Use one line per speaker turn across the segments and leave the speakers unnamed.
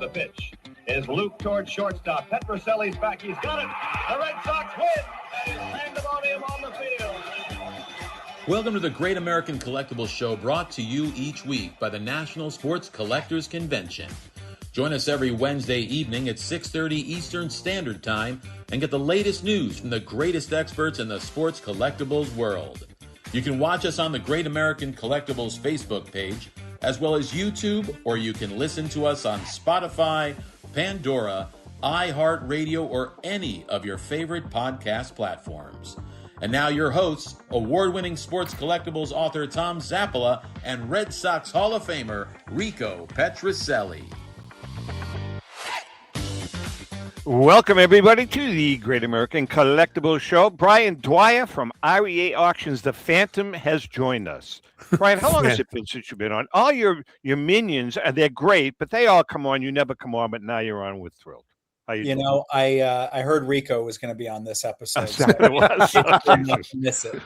the pitch is Luke towards shortstop. Petroselli's back. He's got it. The Red Sox win. And he's pandemonium on the field.
Welcome to the Great American Collectibles Show, brought to you each week by the National Sports Collectors Convention. Join us every Wednesday evening at 6:30 Eastern Standard Time and get the latest news from the greatest experts in the sports collectibles world. You can watch us on the Great American Collectibles Facebook page, as well as YouTube, or you can listen to us on Spotify, Pandora, iHeartRadio, or any of your favorite podcast platforms. And now your hosts, award-winning sports collectibles author Tom Zappola and Red Sox Hall of Famer Rico Petroselli.
Welcome, everybody, to the Great American Collectibles Show. Brian Dwyer from REA Auctions, the Phantom, has joined us. Brian, how long has it been since you've been on? All your minions, they're great, but they all come on. You never come on, but now you're on with Thrilled. How you doing?
Know, I heard Rico was going to be on this episode.
So it was.
Miss it.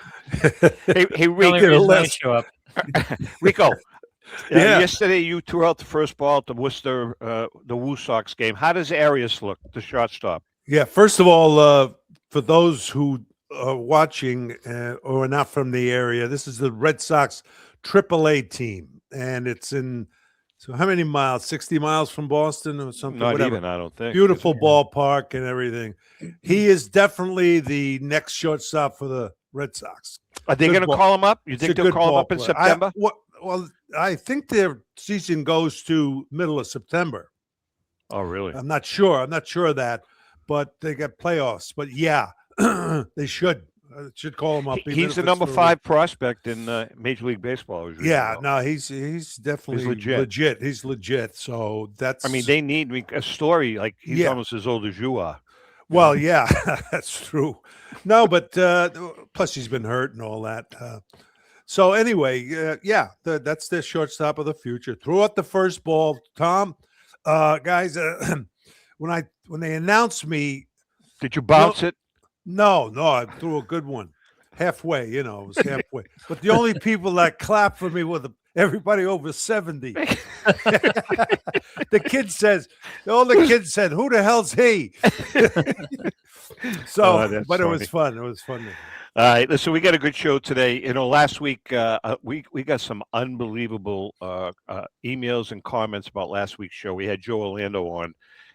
Hey, Rico,
let's show up.
Rico. Yesterday, you threw out the first ball at the Worcester, the Woo Sox game. How does Arias look, the shortstop?
Yeah, first of all, for those who are watching or are not from the area, this is the Red Sox AAA team, and it's in. So how many miles? 60 miles from Boston or something?
Not
whatever.
Even, I don't think.
Beautiful ballpark and everything. He is definitely the next shortstop for the Red Sox.
Are they going to call him up? You think they'll call him up in September?
I think their season goes to middle of September.
Oh, really?
I'm not sure. I'm not sure of that, but they got playoffs. But yeah, they should call him up.
He's the number 5 prospect in Major League Baseball.
Yeah, no, he's definitely legit. He's legit. So that's.
I mean, they need a story like he's almost as old as you are.
Well, yeah, that's true. No, but plus he's been hurt and all that. So anyway, that's the shortstop of the future. Threw out the first ball, Tom. Guys, when they announced me,
did you bounce it?
No, I threw a good one. Halfway, it was halfway. But the only people that clapped for me were everybody over 70. The kid said, "Who the hell's he?" So, but funny. It was fun. It was fun.
All right, listen, we got a good show today. Last week we got some unbelievable emails and comments about last week's show. We had Joe Orlando on,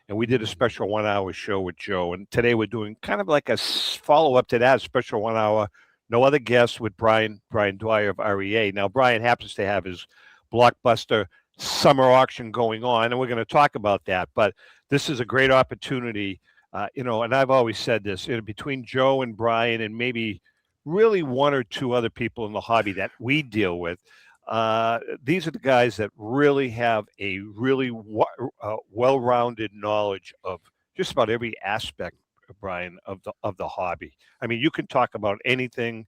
and we did a special 1-hour show with Joe. And today we're doing kind of like a follow-up to that special 1 hour. No other guests with Brian Dwyer of REA. Now, Brian happens to have his blockbuster summer auction going on, and we're going to talk about that. But this is a great opportunity. And I've always said this, between Joe and Brian and maybe really one or two other people in the hobby that we deal with, these are the guys that really have a really well-rounded knowledge of just about every aspect, Brian, of the hobby. I mean, you can talk about anything,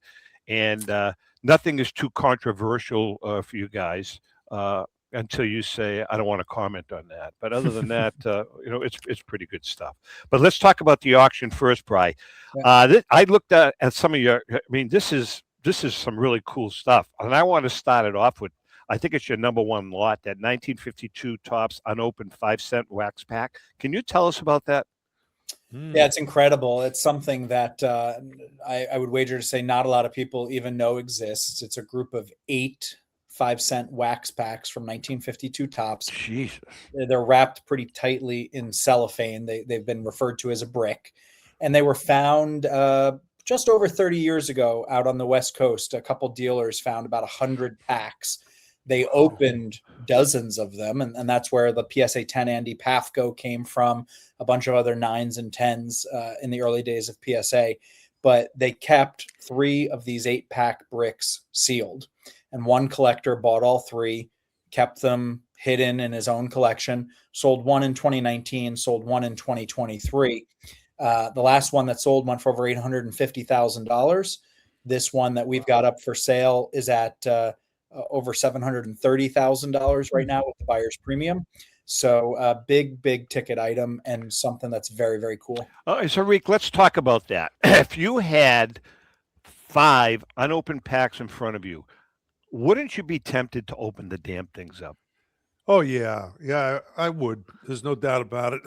and nothing is too controversial for you guys. Until you say, I don't want to comment on that. But other than that, it's pretty good stuff. But let's talk about the auction first, Bri. I looked at some of your, this is some really cool stuff. And I want to start it off with, I think it's your number 1 lot, that 1952 Topps unopened 5-cent wax pack. Can you tell us about that?
Yeah, it's incredible. It's something that I would wager to say not a lot of people even know exists. It's a group of 8 5-cent wax packs from 1952 Topps.
Jesus.
They're wrapped pretty tightly in cellophane. They've been referred to as a brick, and they were found just over 30 years ago out on the West Coast. A couple dealers found about 100 packs. They opened dozens of them, and that's where the PSA 10 Andy Pafko came from, a bunch of other 9s and 10s in the early days of PSA. But they kept 3 of these 8-pack bricks sealed. And one collector bought all 3, kept them hidden in his own collection, sold one in 2019, sold one in 2023. The last one that sold went for over $850,000. This one that we've got up for sale is at over $730,000 right now with the buyer's premium. So a big ticket item and something that's very, very cool.
So Rick, let's talk about that. If you had 5 unopened packs in front of you, wouldn't you be tempted to open the damn things up?
Oh yeah, yeah, I would. There's no doubt about it.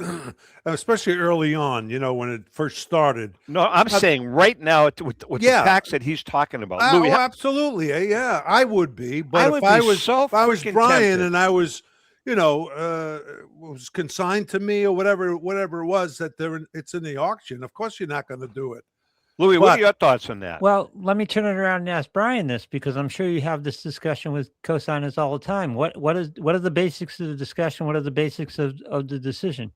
Especially early on, when it first started.
No, I'm
Uh,
saying right now with the
yeah.
packs that he's talking about, Louis.
Oh, absolutely. Yeah, I would be. But
I
if
would be
I was
so
if I was
freaking
Brian
tempted.
and I was, was consigned to me or whatever it was that it's in the auction, of course you're not going to do it.
Louis, what are
But
your thoughts on that?
Well, let me turn it around and ask Brian this, because I'm sure you have this discussion with co-signers all the time. What are the basics of the discussion? What are the basics of the decision?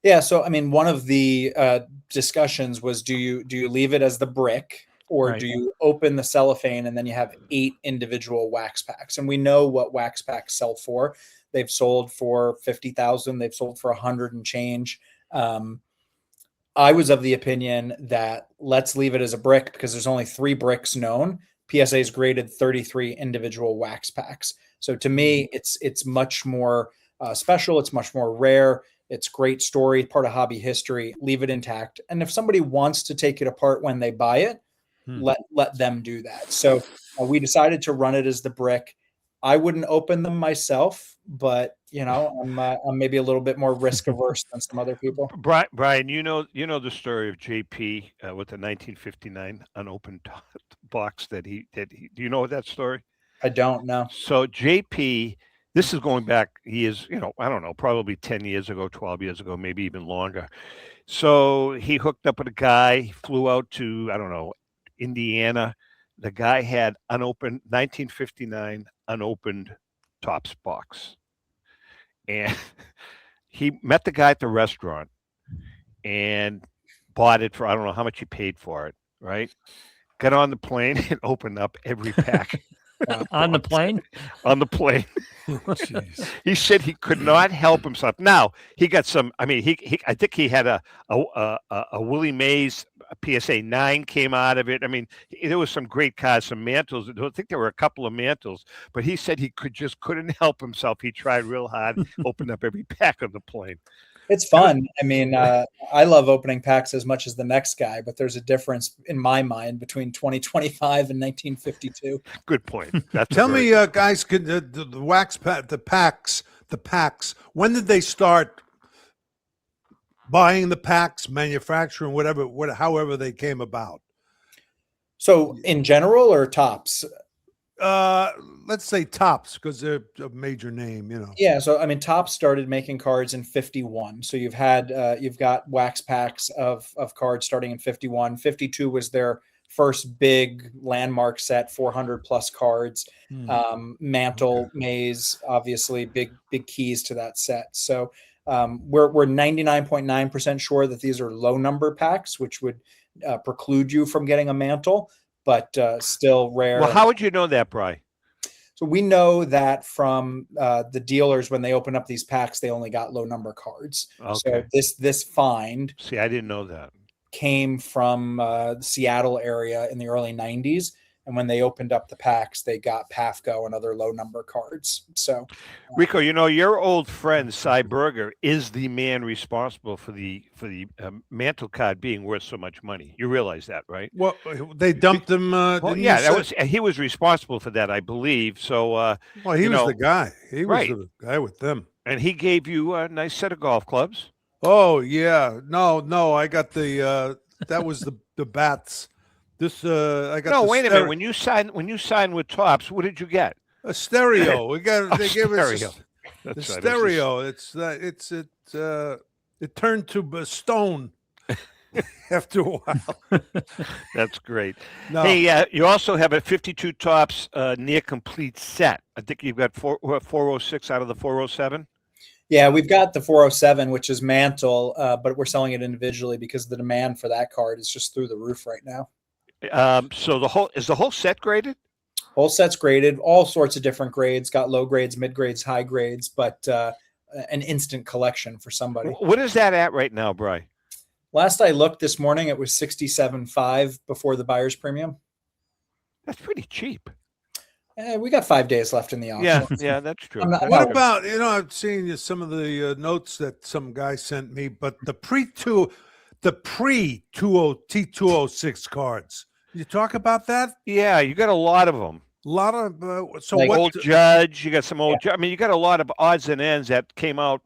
Yeah, so I mean, one of the discussions was, do you leave it as the brick, or
Right.
do you open the cellophane and then you have 8 individual wax packs? And we know what wax packs sell for. They've sold for 50,000. They've sold for 100 and change. I was of the opinion that let's leave it as a brick, because there's only 3 bricks known. PSA's graded 33 individual wax packs. So to me, it's much more special. It's much more rare. It's great story, part of hobby history. Leave it intact. And if somebody wants to take it apart when they buy it, let them do that. So we decided to run it as the brick. I wouldn't open them myself, but I'm maybe a little bit more risk averse than some other people.
Brian, you know the story of JP with the 1959 unopened box that he do you know that story?
I don't know.
So JP, this is going back, he is, I don't know, probably 10 years ago, 12 years ago, maybe even longer. So he hooked up with a guy, he flew out to, I don't know, Indiana. The guy had unopened 1959 unopened Topps box. And he met the guy at the restaurant and bought it for, I don't know how much he paid for it, right? Got on the plane and opened up every pack.
On the plane?
On the plane.
Jeez.
He said he could not help himself. Now he got some. I mean, I think he had a Willie Mays PSA 9 came out of it. I mean, there was some great cards, some mantles. I think there were a couple of mantles, but he said he couldn't help himself. He tried real hard, opened up every pack on the plane.
It's fun. I mean, I love opening packs as much as the next guy, but there's a difference in my mind between 2025 and 1952.
Good point. That's
tell me, guys, could the wax pack, the packs, when did they start buying the packs, manufacturing, however they came about?
So in general or Topps?
Let's say Topps, because they're a major name,
Yeah, so I mean, Topps started making cards in 51. So you've got wax packs of cards starting in 51. 52 was their first big landmark set, 400 plus cards. Mantle, Maze, obviously big keys to that set. So we're 99.9% sure that these are low number packs, which would preclude you from getting a Mantle, but still rare.
Well, how would you know that, Bri?
So we know that from the dealers, when they open up these packs, they only got low number cards.
Okay.
So this find,
See, I didn't know that,
came from the Seattle area in the early 90s. And when they opened up the packs, they got PAFCO and other low number cards. So,
Rico, your old friend Cy Berger is the man responsible for the Mantle card being worth so much money. You realize that, right?
Well, they dumped him.
Well, yeah, he was responsible for that, I believe. So,
well, he was the guy. He was
right.
the guy with them,
and he gave you a nice set of golf clubs.
Oh yeah, no, I got the that was the bats. This I got.
No, wait a minute. When you signed with Topps, what did you get?
A stereo. We got. They gave us
the
right. Stereo. It turned to a stone after a while.
That's great.
No.
Hey, you also have a 52 Topps near complete set. I think you've got 406 out of the 407.
Yeah, we've got the 407, which is Mantle, but we're selling it individually because the demand for that card is just through the roof right now.
So the whole set graded?
Whole set's graded, all sorts of different grades, got low grades, mid grades, high grades, but an instant collection for somebody.
What is that at right now, Bri?
Last I looked this morning, it was $67.5 before the buyer's premium.
That's pretty cheap.
We got 5 days left in the auction.
Yeah, that's true.
What about, I've seen some of the notes that some guy sent me, but the pre-T206 cards. You talk about that?
Yeah, you got a lot of them.
A lot of so
Like
what?
Old Judge, you got some old. I mean, you got a lot of odds and ends that came out,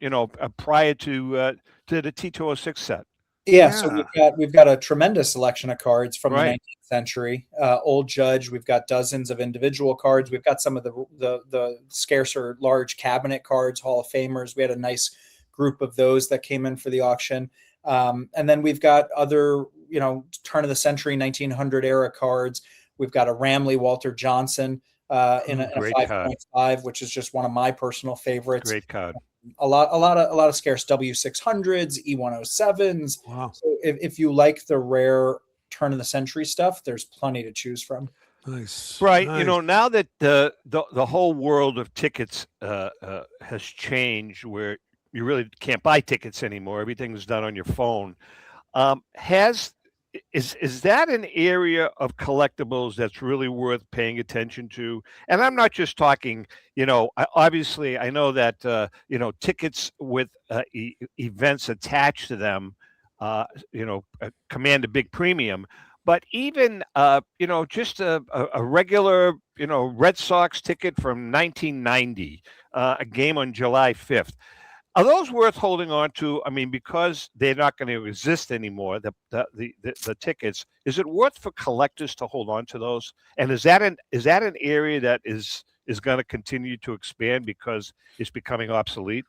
prior to the T206 set.
Yeah, so
Yeah.
we've got a tremendous selection of cards from the
Right.
19th century. Old Judge, we've got dozens of individual cards. We've got some of the scarcer large cabinet cards, Hall of Famers. We had a nice group of those that came in for the auction. And then we've got other, turn of the century 1900 era cards. We've got a Ramley Walter Johnson in a
Great card.
5.5, which is just one of my personal favorites.
Great card.
A lot of scarce W600s, E107s.
Wow.
So if you like the rare turn of the century stuff, there's plenty to choose from.
Nice.
Right.
Nice.
Now that the whole world of tickets has changed, where you really can't buy tickets anymore. Everything's done on your phone. Is that an area of collectibles that's really worth paying attention to? And I'm not just talking, obviously I know that, tickets with events attached to them, command a big premium, but even, just a regular, Red Sox ticket from 1990, a game on July 5th. Are those worth holding on to? I mean, because they're not going to exist anymore, the tickets. Is it worth for collectors to hold on to those? And is that an area that is going to continue to expand because it's becoming obsolete?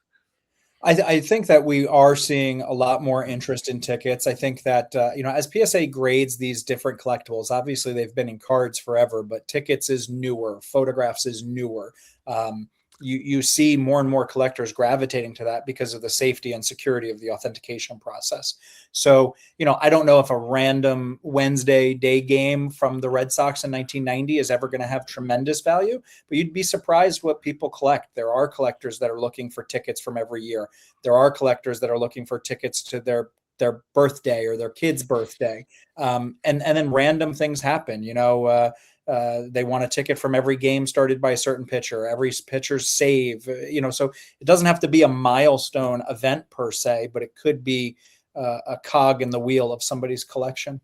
I think that we are seeing a lot more interest in tickets. I think that, as PSA grades these different collectibles, obviously they've been in cards forever, but tickets is newer, photographs is newer. You see more and more collectors gravitating to that because of the safety and security of the authentication process. So, I don't know if a random Wednesday day game from the Red Sox in 1990 is ever going to have tremendous value, but you'd be surprised what people collect. There are collectors that are looking for tickets from every year. There are collectors that are looking for tickets to their birthday or their kid's birthday. And then random things happen, they want a ticket from every game started by a certain pitcher, every pitcher's save, so it doesn't have to be a milestone event per se, but it could be a cog in the wheel of somebody's collection.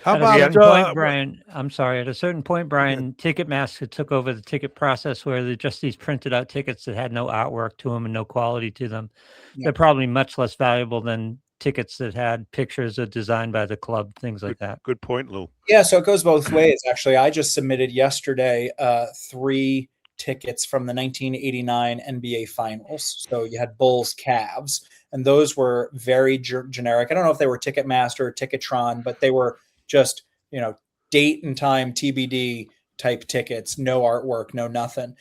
How
At a
about
certain point, Brian? I'm sorry. At a certain point, Brian, Ticketmaster took over the ticket process where they're just these printed out tickets that had no artwork to them and no quality to them.
Yeah.
They're probably much less valuable than tickets that had pictures or designed by the club, things like that.
Good point, Lou.
Yeah, so it goes both ways. Actually, I just submitted yesterday 3 tickets from the 1989 NBA Finals. So you had Bulls, Cavs, and those were very generic. I don't know if they were Ticketmaster or Ticketron, but they were just, date and time TBD type tickets, no artwork, no nothing.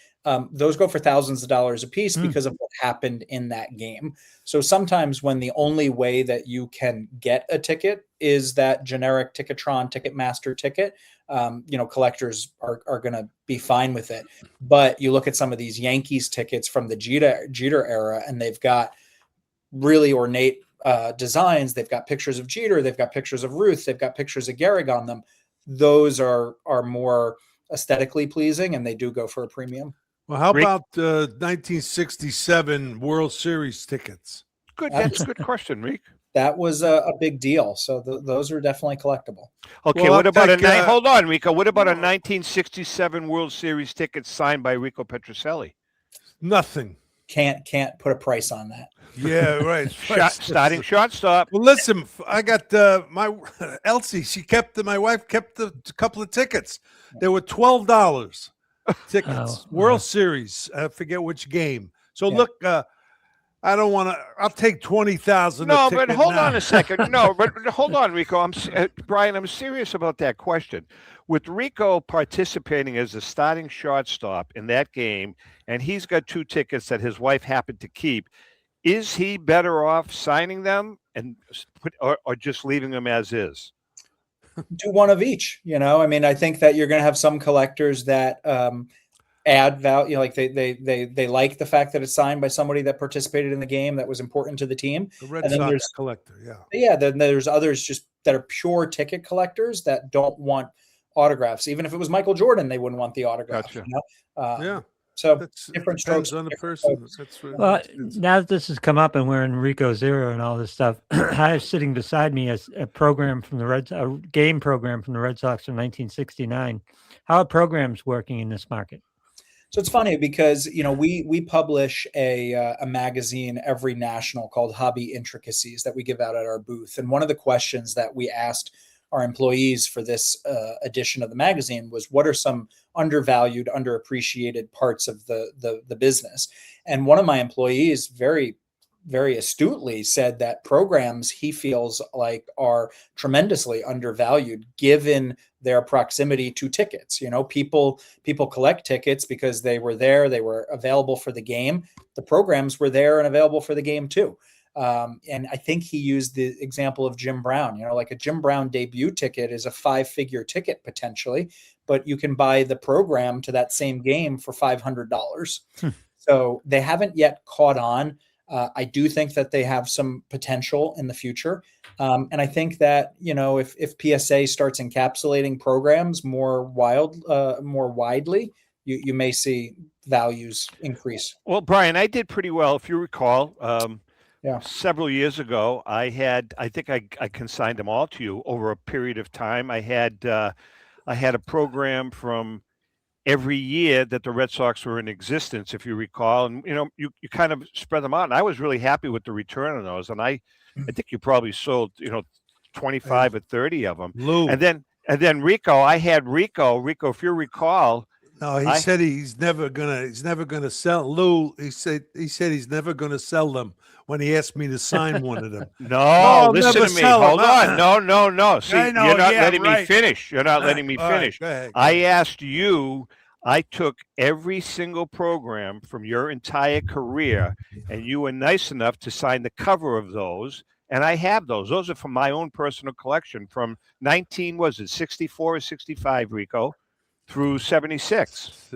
Those go for thousands of dollars a piece because of what happened in that game. So sometimes when the only way that you can get a ticket is that generic Ticketron, Ticketmaster ticket, collectors are going to be fine with it. But you look at some of these Yankees tickets from the Jeter era, and they've got really ornate designs. They've got pictures of Jeter. They've got pictures of Ruth. They've got pictures of Gehrig on them. Those are more aesthetically pleasing, and they do go for a premium.
Well, how about 1967 World Series tickets?
Good. That's a good question, Rick.
That was a big deal. So those are definitely collectible.
Okay,
Well,
what about hold on, Rico. What about a 1967 World Series ticket signed by Rico Petroselli?
Nothing.
Can't put a price on that.
Yeah, right.
Starting shortstop.
Well, listen, I got my Elsie. My wife kept a couple of tickets. They were $12 tickets. World Series. I forget which game. So look, I don't want to. I'll take 20,000.
No, but hold on a second. No, but hold on, Rico. Brian. I'm serious about that question. With Rico participating as a starting shortstop in that game, and he's got 2 tickets that his wife happened to keep. Is he better off signing them or just leaving them as is?
Do one of each. I think that you're going to have some collectors that add value. Like they like the fact that it's signed by somebody that participated in the game that was important to the team.
The Red Sox collector,
yeah. Then there's others just that are pure ticket collectors that don't want autographs. Even if it was Michael Jordan, they wouldn't want the autograph.
Gotcha.
Yeah.
So
That's
different
depends
strokes.
on the
Different
person.
folks.
That's
Well,
it's-
now that this has come up and we're in Rico Zero and all this stuff, I have sitting beside me a program from a game program from the Red Sox from 1969. How are programs working in this market?
So it's funny because we publish a magazine every national called Hobby Intricacies that we give out at our booth, and one of the questions that we asked our employees for this edition of the magazine was, what are some undervalued, underappreciated parts of the business? And one of my employees very astutely said that programs he feels like are tremendously undervalued given their proximity to tickets. People collect tickets because they were there, they were available for the game. The programs were there and available for the game too. And I think he used the example of Jim Brown. Like a Jim Brown debut ticket is a 5-figure ticket potentially, but you can buy the program to that same game for $500. So they haven't yet caught on. I do think that they have some potential in the future. And I think that, if PSA starts encapsulating programs more widely, you may see values increase.
Well, Brian, I did pretty well, if you recall.
Yeah.
Several years ago, I think I consigned them all to you over a period of time. I had a program from every year that the Red Sox were in existence, if you recall, and you kind of spread them out. And I was really happy with the return on those. And I think you probably sold 25 or 30 of them.
Lou.
And then Rico, I had Rico, if you recall.
No, he said he's never gonna sell. Lou, he said he's never gonna sell them when he asked me to sign one of them.
No, listen
never
to me.
sell 'em.
Hold on. No. See,
I know,
you're not
yeah,
letting me
right.
finish. You're not letting me
All right,
finish.
go ahead.
I asked you, I took every single program from your entire career, and you were nice enough to sign the cover of those. And I have those. Those are from my own personal collection from 64 or 65, Rico, through 76.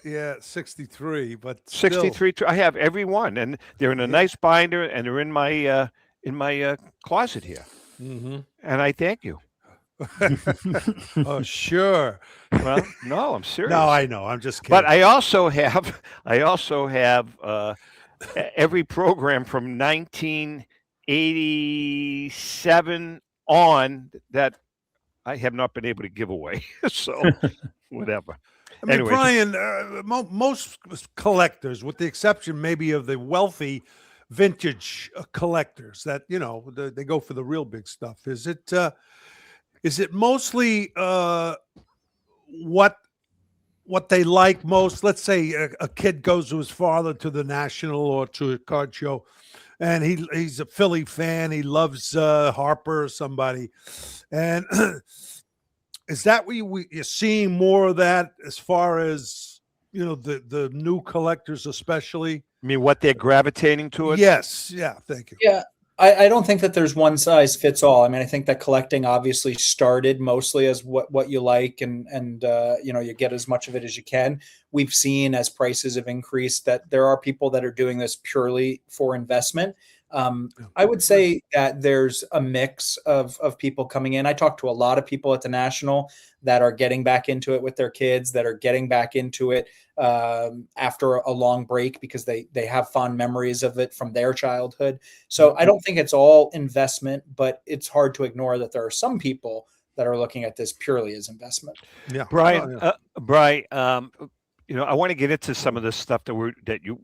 Yeah, 63, but still.
63. I have every one, and they're in a nice binder, and they're in my closet here.
Mm-hmm.
And I thank you.
Oh, sure.
Well, no, I'm serious.
No, I know. I'm just kidding.
But I also have every program from 1987 on that I have not been able to give away. So whatever.
I mean,
Anyways.
Brian, most collectors, with the exception maybe of the wealthy vintage collectors that, they go for the real big stuff. Is it mostly what they like most? Let's say a kid goes to his father to the National or to a card show, and he's a Philly fan. He loves Harper or somebody. And is that what you're seeing more of that as far as, the new collectors especially?
I mean, what they're gravitating towards?
Yes. Yeah. Thank you.
Yeah. I don't think that there's one size fits all. I mean, I think that collecting obviously started mostly as what you like and you get as much of it as you can. We've seen as prices have increased that there are people that are doing this purely for investment. I would say that there's a mix of people coming in. I talk to a lot of people at the National that are getting back into it with their kids, that are getting back into it after a long break because they have fond memories of it from their childhood. So I don't think it's all investment, but it's hard to ignore that there are some people that are looking at this purely as investment.
Yeah,
Brian, Brian, I want to get into some of this stuff that you're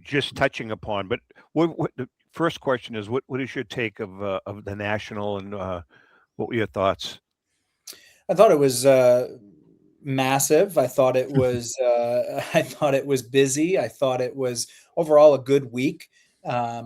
just touching upon. But what the first question is, what is your take of the National, and what were your thoughts?
I thought it was massive. I thought it was busy. I thought it was overall a good week. A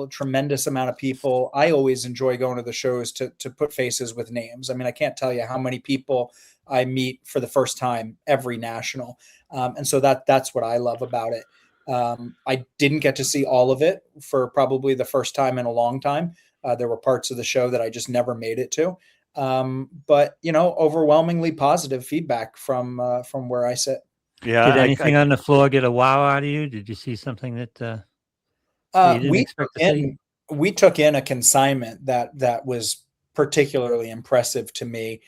tremendous amount of people. I always enjoy going to the shows to put faces with names. I mean, I can't tell you how many people I meet for the first time every National. And so that's what I love about it. I didn't get to see all of it for probably the first time in a long time. There were parts of the show that I just never made it to. But overwhelmingly positive feedback from where I sit.
Yeah.
Did anything on the floor get a wow out of you? Did you see something that you didn't expect to see?
We took in a consignment that was particularly impressive to me.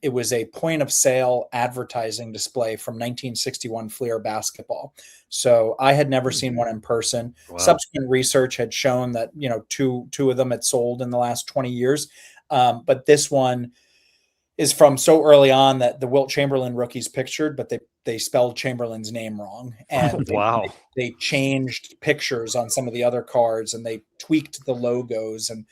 It was a point of sale advertising display from 1961 Fleer basketball. So I had never seen one in person.
Wow.
Subsequent research had shown that, two of them had sold in the last 20 years. But this one is from so early on that the Wilt Chamberlain rookie's pictured, but they spelled Chamberlain's name wrong. And
Wow.
they changed pictures on some of the other cards, and they tweaked the logos. And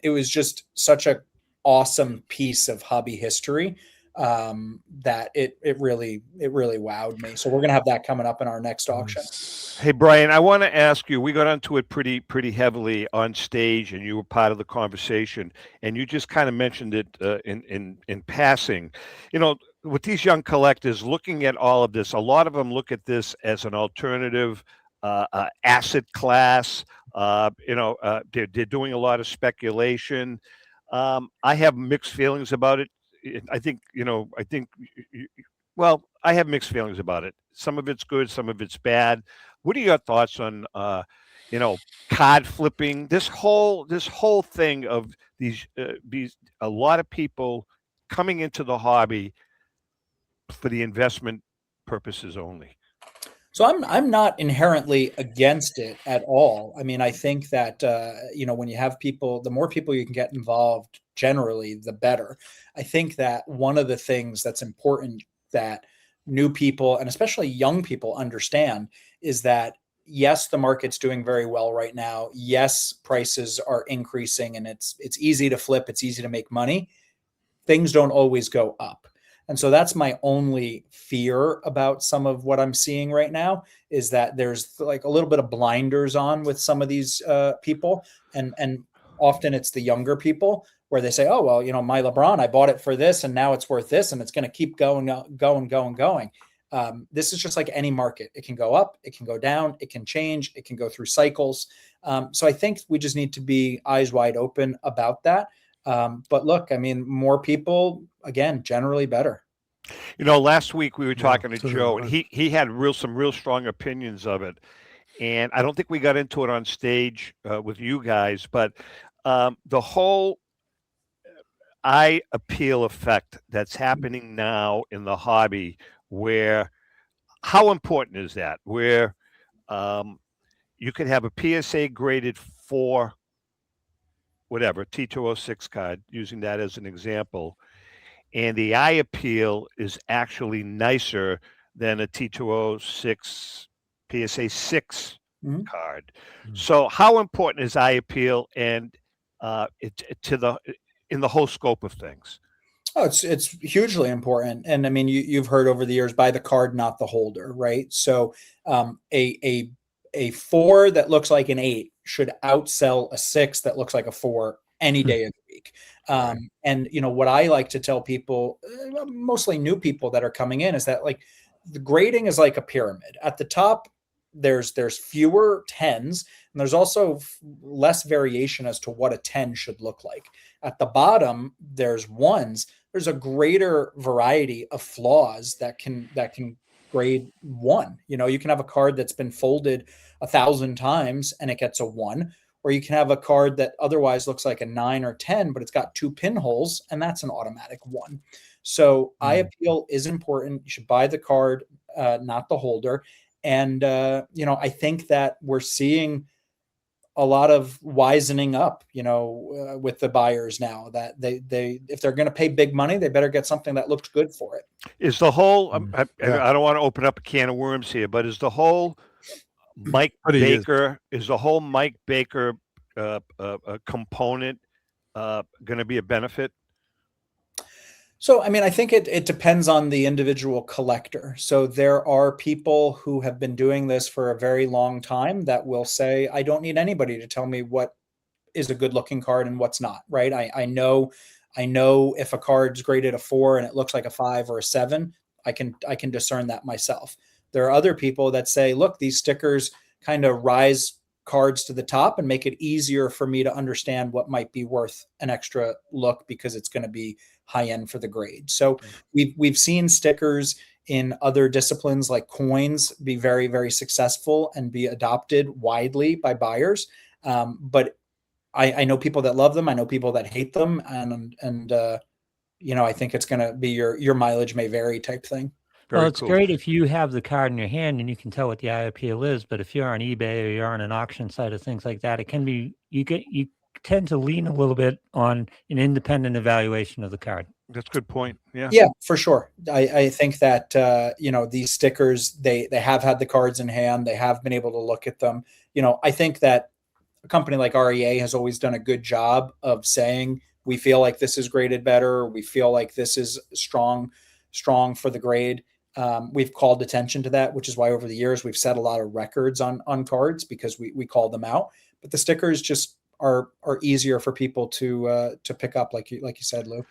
it was just such a awesome piece of hobby history that it really wowed me. So we're going to have that coming up in our next auction.
Hey, Brian, I want to ask you, we got onto it pretty heavily on stage, and you were part of the conversation, and you just kind of mentioned it in passing. With these young collectors looking at all of this, a lot of them look at this as an alternative asset class. They're doing a lot of speculation. I have mixed feelings about it. Well, I have mixed feelings about it. Some of it's good, some of it's bad. What are your thoughts on, card flipping? This whole thing of these a lot of people coming into the hobby for the investment purposes only.
So I'm not inherently against it at all. I mean, I think that when you have people, the more people you can get involved, generally, the better. I think that one of the things that's important that new people and especially young people understand is that yes, the market's doing very well right now. Yes, prices are increasing, and it's easy to flip. It's easy to make money. Things don't always go up. And so that's my only fear about some of what I'm seeing right now is that there's like a little bit of blinders on with some of these people. And often it's the younger people where they say, oh, well, my LeBron, I bought it for this and now it's worth this and it's going to keep going. This is just like any market. It can go up, it can go down, it can change, it can go through cycles. So I think we just need to be eyes wide open about that. But look, I mean, more people, again, generally better.
Last week we were talking to
so
Joe,
do
and
I.
he had some real strong opinions of it. And I don't think we got into it on stage with you guys, but the whole eye appeal effect that's happening now in the hobby, where how important is that? Where you could have a PSA graded 4 whatever, T206 card, using that as an example. And the eye appeal is actually nicer than a T206 PSA 6
Mhm.
card.
Mhm.
So how important is eye appeal and in the whole scope of things?
Oh, it's hugely important. And I mean, you've heard over the years, buy the card, not the holder, right? So a 4 that looks like an 8 should outsell a 6 that looks like a 4 any day of the week. And what I like to tell people, mostly new people that are coming in, is that like the grading is like a pyramid. At the top, there's fewer 10s, and there's also less variation as to what a 10 should look like. At the bottom, there's 1s. There's a greater variety of flaws that can grade 1. You can have a card that's been folded 1,000 times and it gets a 1, or you can have a card that otherwise looks like a 9 or 10, but it's got 2 pinholes, and that's an automatic 1. So eye appeal is important. You should buy the card, not the holder. And I think that we're seeing a lot of wisening up, with the buyers now, that they if they're going to pay big money, they better get something that looks good for it.
Is the whole
Yeah.
I don't want to open up a can of worms here, but is the whole Mike
But he is.
Baker component going to be a benefit?
So, I mean, I think it depends on the individual collector. So there are people who have been doing this for a very long time that will say, I don't need anybody to tell me what is a good looking card and what's not, right? I know if a card's graded a 4 and it looks like a 5 or a 7, I can discern that myself. There are other people that say, look, these stickers kind of rise cards to the top and make it easier for me to understand what might be worth an extra look because it's going to be high end for the grade. So we've seen stickers in other disciplines like coins be very, very successful and be adopted widely by buyers. But I know people that love them. I know people that hate them. And I think it's going to be your mileage may vary type thing.
Well, it's great if you have the card in your hand and you can tell what the eye appeal is. But if you're on eBay or you're on an auction site or things like that, it can be you tend to lean a little bit on an independent evaluation of the card.
That's a good point. Yeah.
Yeah, for sure. I think that these stickers, they have had the cards in hand. They have been able to look at them. I think that a company like REA has always done a good job of saying, we feel like this is graded better. We feel like this is strong for the grade. We've called attention to that, which is why over the years we've set a lot of records on cards because we call them out. But the stickers just are easier for people to pick up, like you said, Lou.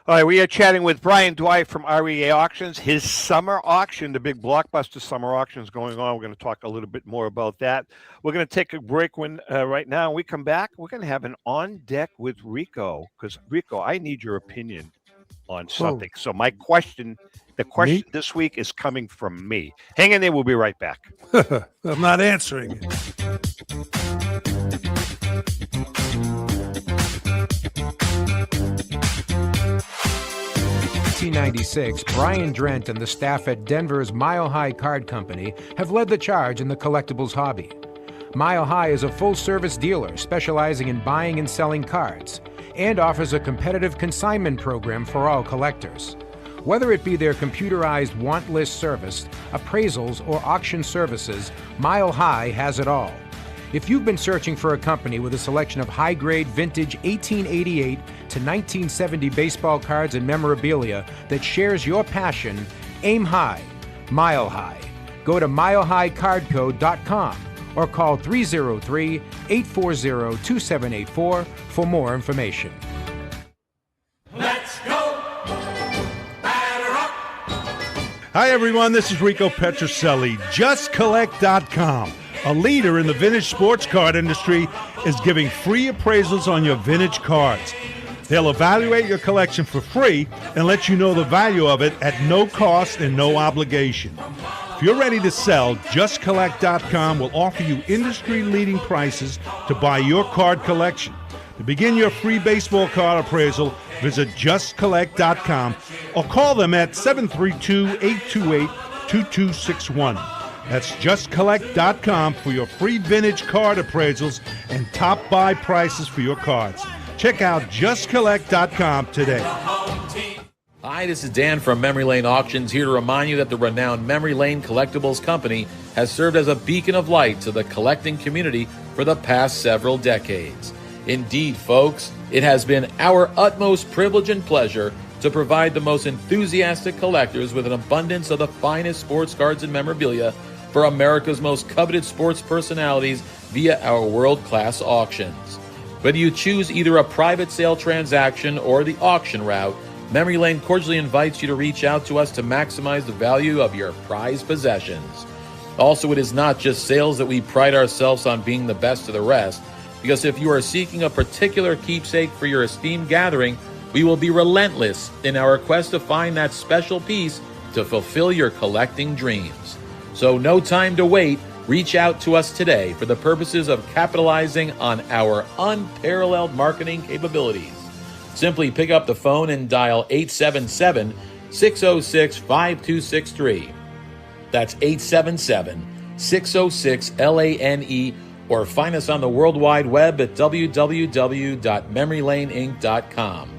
All right, we are chatting with Brian Dwyer from REA Auctions. His summer auction, the big blockbuster summer auction is going on. We're going to talk a little bit more about that. We're going to take a break right now. When we come back, we're going to have an on deck with Rico, because Rico, I need your opinion on something. So the question this week is coming from me. Hang in there. We'll be right back.
I'm not answering it.
1996, Brian Drent and the staff at Denver's Mile High Card Company have led the charge in the collectibles hobby. Mile High is a full-service dealer specializing in buying and selling cards and offers a competitive consignment program for all collectors. Whether it be their computerized want list service, appraisals, or auction services, Mile High has it all. If you've been searching for a company with a selection of high-grade vintage 1888 to 1970 baseball cards and memorabilia that shares your passion, aim high, Mile High. Go to milehighcardco.com or call 303-840-2784 for more information.
Let's go! Batter up!
Hi, everyone. This is Rico Petrocelli. JustCollect.com, a leader in the vintage sports card industry, is giving free appraisals on your vintage cards. They'll evaluate your collection for free and let you know the value of it at no cost and no obligation. If you're ready to sell, JustCollect.com will offer you industry-leading prices to buy your card collection. To begin your free baseball card appraisal, visit JustCollect.com or call them at 732-828-2261. That's JustCollect.com for your free vintage card appraisals and top buy prices for your cards. Check out JustCollect.com today.
Hi, this is Dan from Memory Lane Auctions, here to remind you that the renowned Memory Lane Collectibles Company has served as a beacon of light to the collecting community for the past several decades. Indeed, folks, it has been our utmost privilege and pleasure to provide the most enthusiastic collectors with an abundance of the finest sports cards and memorabilia for America's most coveted sports personalities via our world-class auctions. Whether you choose either a private sale transaction or the auction route, Memory Lane cordially invites you to reach out to us to maximize the value of your prized possessions. Also, it is not just sales that we pride ourselves on being the best of the rest, because if you are seeking a particular keepsake for your esteemed gathering, we will be relentless in our quest to find that special piece to fulfill your collecting dreams. So no time to wait. Reach out to us today for the purposes of capitalizing on our unparalleled marketing capabilities. Simply pick up the phone and dial 877-606-5263. That's 877-606-LANE, or find us on the World Wide Web at www.memorylaneinc.com.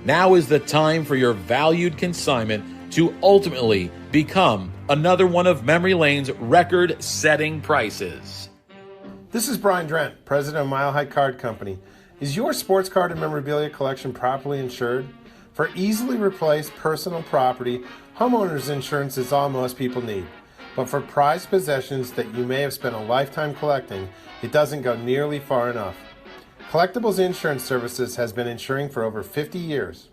Now is the time for your valued consignment to ultimately become another one of Memory Lane's record-setting prices.
This is Brian Drent, president of Mile High Card Company. Is your sports card and memorabilia collection properly insured? For easily replaced personal property, homeowners insurance is all most people need. But for prized possessions that you may have spent a lifetime collecting, it doesn't go nearly far enough. Collectibles Insurance Services has been insuring for over 50 years.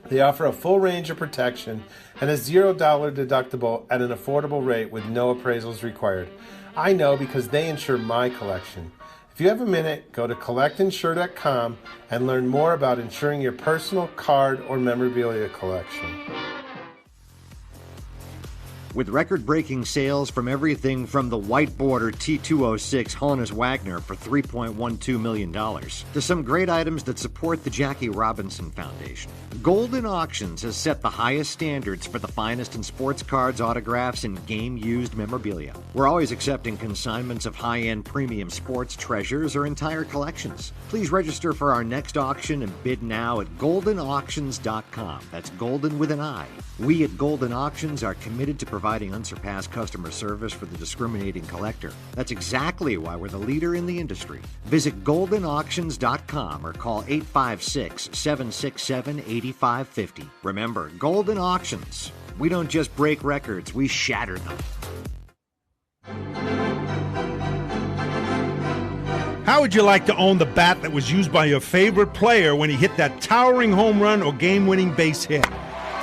They offer a full range of protection and a $0 deductible at an affordable rate with no appraisals required. I know because they insure my collection. If you have a minute, go to collectinsure.com and learn more about insuring your personal card or memorabilia collection.
With record-breaking sales from everything from the white border T206 Honus Wagner for $3.12 million to some great items that support the Jackie Robinson Foundation. Golden Auctions has set the highest standards for the finest in sports cards, autographs, and game-used memorabilia. We're always accepting consignments of high-end premium sports treasures or entire collections. Please register for our next auction and bid now at goldenauctions.com. That's golden with an I. We at Golden Auctions are committed to providing unsurpassed customer service for the discriminating collector. That's exactly why we're the leader in the industry. Visit goldenauctions.com or call 856-767-8550. Remember, Golden Auctions. We don't just break records, we shatter them.
How would you like to own the bat that was used by your favorite player when he hit that towering home run or game-winning base hit?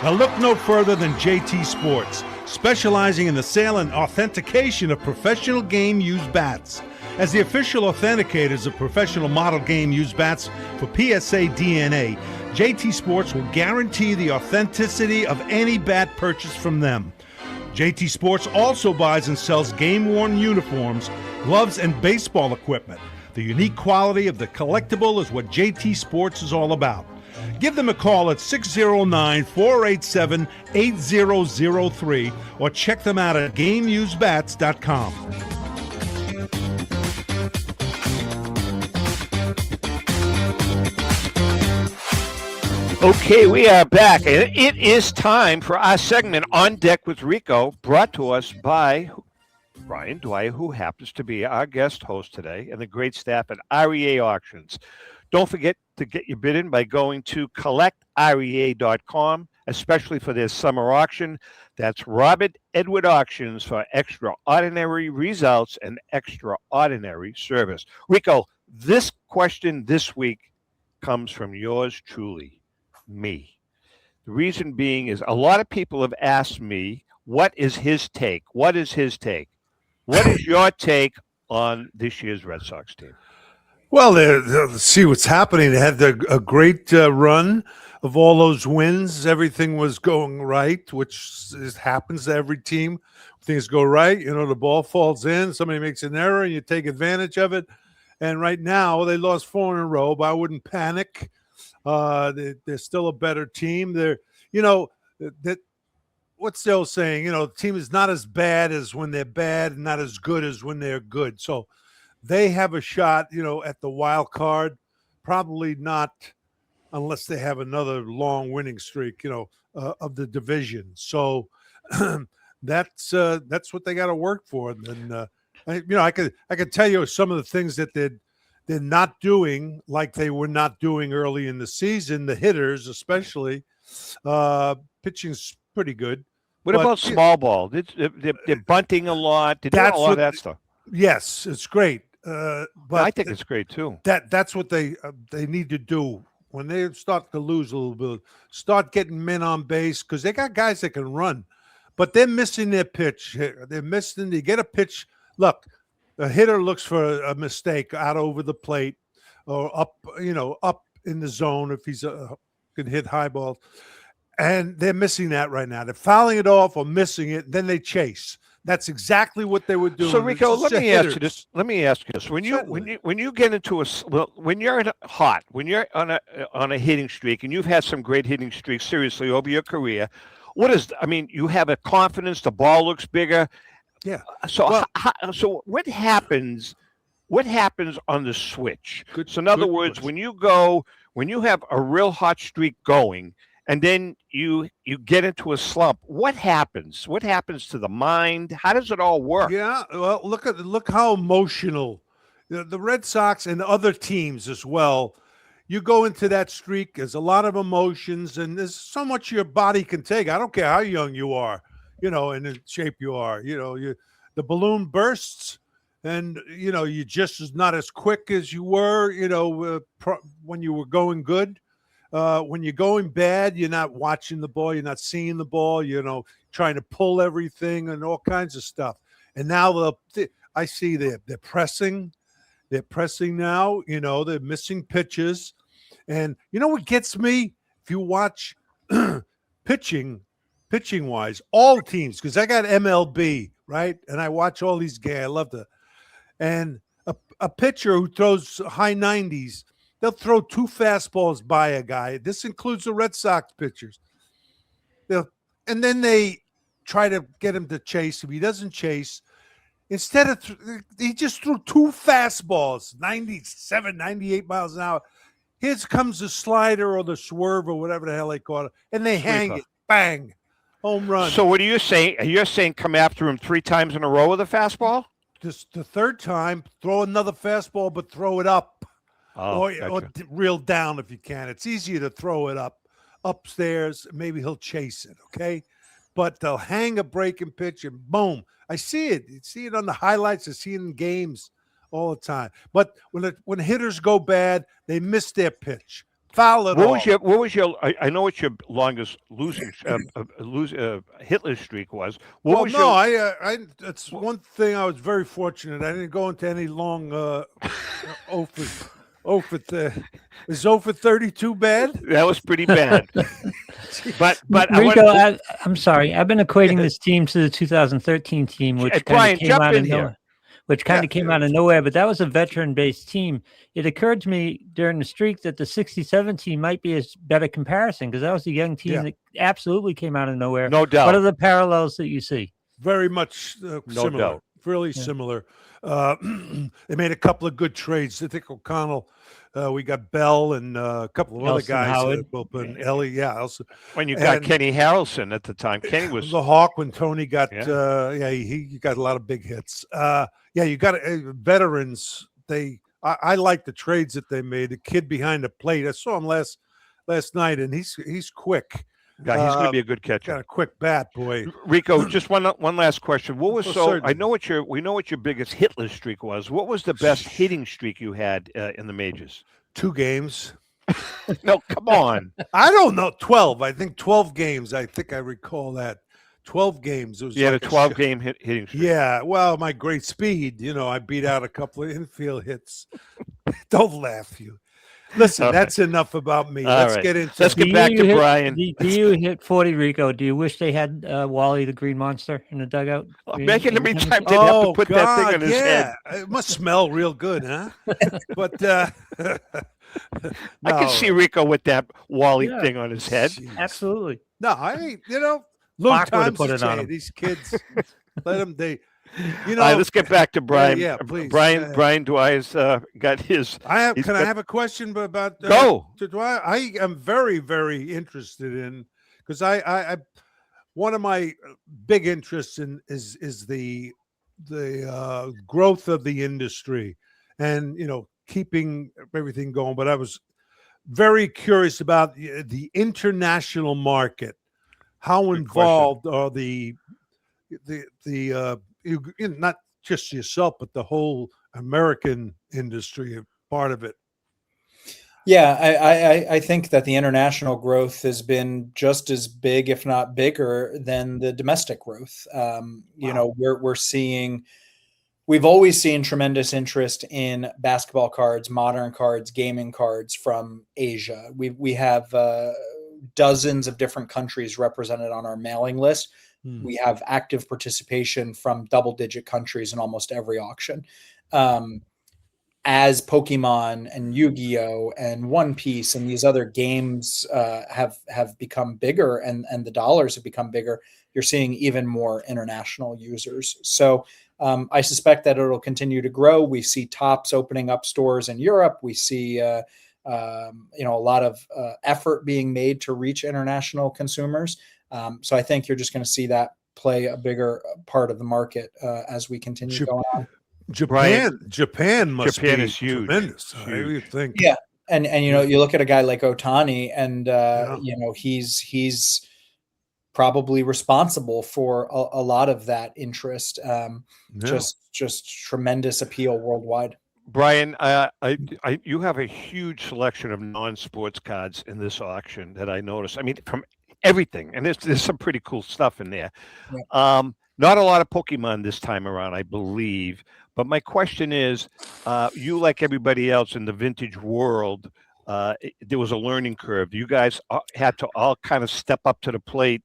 Now look no further than JT Sports, specializing in the sale and authentication of professional game-used bats. As the official authenticators of professional model game-used bats for PSA DNA, JT Sports will guarantee the authenticity of any bat purchased from them. JT Sports also buys and sells game-worn uniforms, gloves, and baseball equipment. The unique quality of the collectible is what JT Sports is all about. Give them a call at 609-487-8003 or check them out at GameUseBats.com.
Okay, we are back, and it is time for our segment On Deck with Rico, brought to us by Brian Dwyer, who happens to be our guest host today, and the great staff at REA Auctions. Don't forget to get your bid in by going to collectrea.com, especially for their summer auction. That's Robert Edward Auctions for extraordinary results and extraordinary service. Rico, this question this week comes from yours truly, me. The reason being is a lot of people have asked me, what is his take? What is his take? What is your take on this year's Red Sox team?
Well, let's see what's happening. They had a great run of all those wins. Everything was going right, which happens to every team. Things go right. You know, the ball falls in, somebody makes an error, and you take advantage of it. And right now, they lost 4 in a row, but I wouldn't panic. They're still a better team. What's the old saying? You know, the team is not as bad as when they're bad and not as good as when they're good. So they have a shot, at the wild card. Probably not unless they have another long winning streak, of the division. So that's what they got to work for. And I could tell you some of the things that they're not doing, like they were not doing early in the season. The hitters, especially, pitching's pretty good.
What about small ball? They're bunting a lot. They're doing a lot of that stuff.
Yes, it's great. But
I think it's great too.
That's what they need to do when they start to lose a little bit. Start getting men on base because they got guys that can run, but they're missing their pitch. They're missing. They get a pitch. Look, the hitter looks for a mistake out over the plate or up in the zone if he's can hit high balls, and they're missing that right now. They're fouling it off or missing it. Then they chase. That's exactly what they were doing.
So Rico, let me ask you this. When you get into when you're hot, when you're on a hitting streak, and you've had some great hitting streaks seriously over your career, you have a confidence. The ball looks bigger.
Yeah.
So what happens? What happens on the switch? So in other words, when you have a real hot streak going, and then you get into a slump, what happens? What happens to the mind? How does it all work?
Yeah, well, look how emotional the Red Sox and other teams as well. You go into that streak, there's a lot of emotions, and there's so much your body can take. I don't care how young you are, and in shape you are. The balloon bursts, and you just is not as quick as you were, when you were going good. When you're going bad, you're not watching the ball, you're not seeing the ball, trying to pull everything and all kinds of stuff. And now I see they're pressing. They're pressing now, they're missing pitches. And what gets me? If you watch pitching, pitching wise, all teams, because I got MLB, right? And I watch all these games. I love to. And a pitcher who throws high 90s, they'll throw 2 fastballs by a guy. This includes the Red Sox pitchers. And then they try to get him to chase. If he doesn't chase, instead of he just threw 2 fastballs, 97, 98 miles an hour. Here comes the slider or the swerve or whatever the hell they call it, and they hang it. Bang. Home run.
So what are you saying? You're saying come after him 3 times in a row with a fastball?
Just the third time, throw another fastball, but throw it up. Or reel down if you can. It's easier to throw it upstairs. Maybe he'll chase it, okay? But they'll hang a breaking pitch and boom. I see it. You see it on the highlights. I see it in games all the time. But when hitters go bad, they miss their pitch. Foul it all.
What was your? I know what your longest losing hitless streak was.
That's one thing I was very fortunate. I didn't go into any long is 0 for 32 bad?
That was pretty bad. but
Rico, I'm sorry. I've been equating this team to the 2013 team, which kind of came out of nowhere. Came out of nowhere, but that was a veteran-based team. It occurred to me during the streak that the 67 team might be a better comparison because that was a young team that absolutely came out of nowhere.
No doubt.
What are the parallels that you see?
Very much similar.
Doubt.
Really similar. They made a couple of good trades. I think O'Connell, we got Bell and a couple of other guys.
Howard.
Ellie, also.
When you got Kenny Harrelson at the time, Kenny was
the Hawk. When Tony got, he got a lot of big hits. You got veterans. I like the trades that they made. The kid behind the plate, I saw him last night, and he's quick.
Yeah, he's going to be a good catcher.
Got a quick bat, boy.
Rico, just one last question. What was we know what your biggest hitless streak was. What was the best hitting streak you had in the majors?
2 games.
No, come on.
I don't know. 12. I think 12 games. I think I recall that. 12 games. It was
a 12-game hitting streak.
Yeah. Well, my great speed. I beat out a couple of infield hits. Don't laugh, you. Listen, that's enough about me. Let's get back to Brian.
Do you hit 40, Rico? Do you wish they had Wally the Green Monster in the dugout?
Making every time they'd have to put that thing on his head.
It must smell real good, huh? But
I can see Rico with that Wally thing on his head.
Jeez. Absolutely.
No, I ain't, little times
put it on
these kids, let them,
all right, let's get back to Brian.
Yeah, please.
Brian Dwyer's got his.
I have a question about
go
to Dwyer. I am very, very interested in because I one of my big interests is the growth of the industry and keeping everything going. But I was very curious about the international market. How involved are the not just yourself, but the whole American industry, part of it?
Yeah, I think that the international growth has been just as big, if not bigger, than the domestic growth. We've always seen tremendous interest in basketball cards, modern cards, gaming cards from Asia. We have dozens of different countries represented on our mailing list. We have active participation from double-digit countries in almost every auction. As Pokemon and Yu-Gi-Oh! And One Piece and these other games have become bigger and the dollars have become bigger, you're seeing even more international users. So I suspect that it'll continue to grow. We see Topps opening up stores in Europe. We see a lot of effort being made to reach international consumers. So I think you're just going to see that play a bigger part of the market as we continue going on.
Japan must be
is huge.
Tremendous. I think.
Yeah, and you look at a guy like Ohtani, and he's probably responsible for a lot of that interest. Just tremendous appeal worldwide.
Brian, you have a huge selection of non-sports cards in this auction that I noticed. I mean, from everything, and there's some pretty cool stuff in there. Yeah. Not a lot of Pokemon this time around, I believe. But my question is, you, like everybody else in the vintage world, there was a learning curve. You guys had to all kind of step up to the plate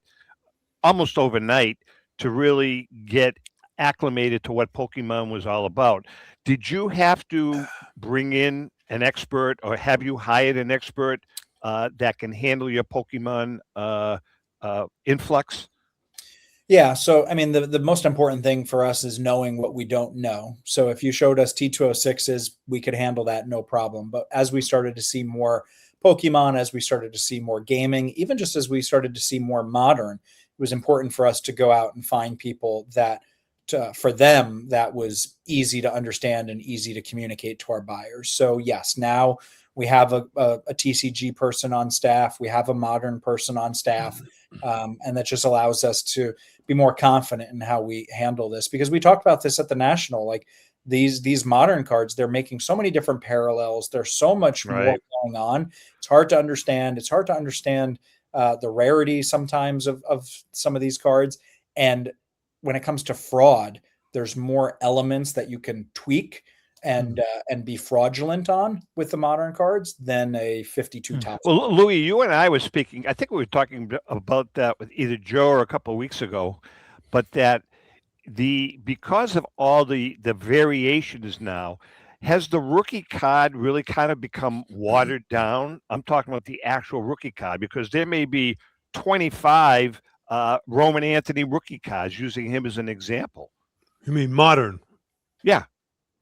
almost overnight to really get acclimated to what Pokemon was all about. Did you have to bring in an expert, or have you hired an expert that can handle your Pokemon influx?
Yeah. So, I mean, the most important thing for us is knowing what we don't know. So, if you showed us T206s, we could handle that no problem. But as we started to see more Pokemon, as we started to see more gaming, even just as we started to see more modern, it was important for us to go out and find people that, for them, that was easy to understand and easy to communicate to our buyers. So, yes, now we have a TCG person on staff, we have a modern person on staff. And that just allows us to be more confident in how we handle this, because we talked about this at the national. Like these modern cards, they're making so many different parallels. There's so much more
Right.
going on. It's hard to understand. It's hard to understand the rarity sometimes of some of these cards. And when it comes to fraud, there's more elements that you can tweak and be fraudulent on with the modern cards than a 52 top.
Well, Louis, you and I were speaking. I think we were talking about that with either Joe or a couple of weeks ago, but that because of all the variations now, has the rookie card really kind of become watered down? I'm talking about the actual rookie card, because there may be 25 Roman Anthony rookie cards, using him as an example.
You mean modern?
Yeah.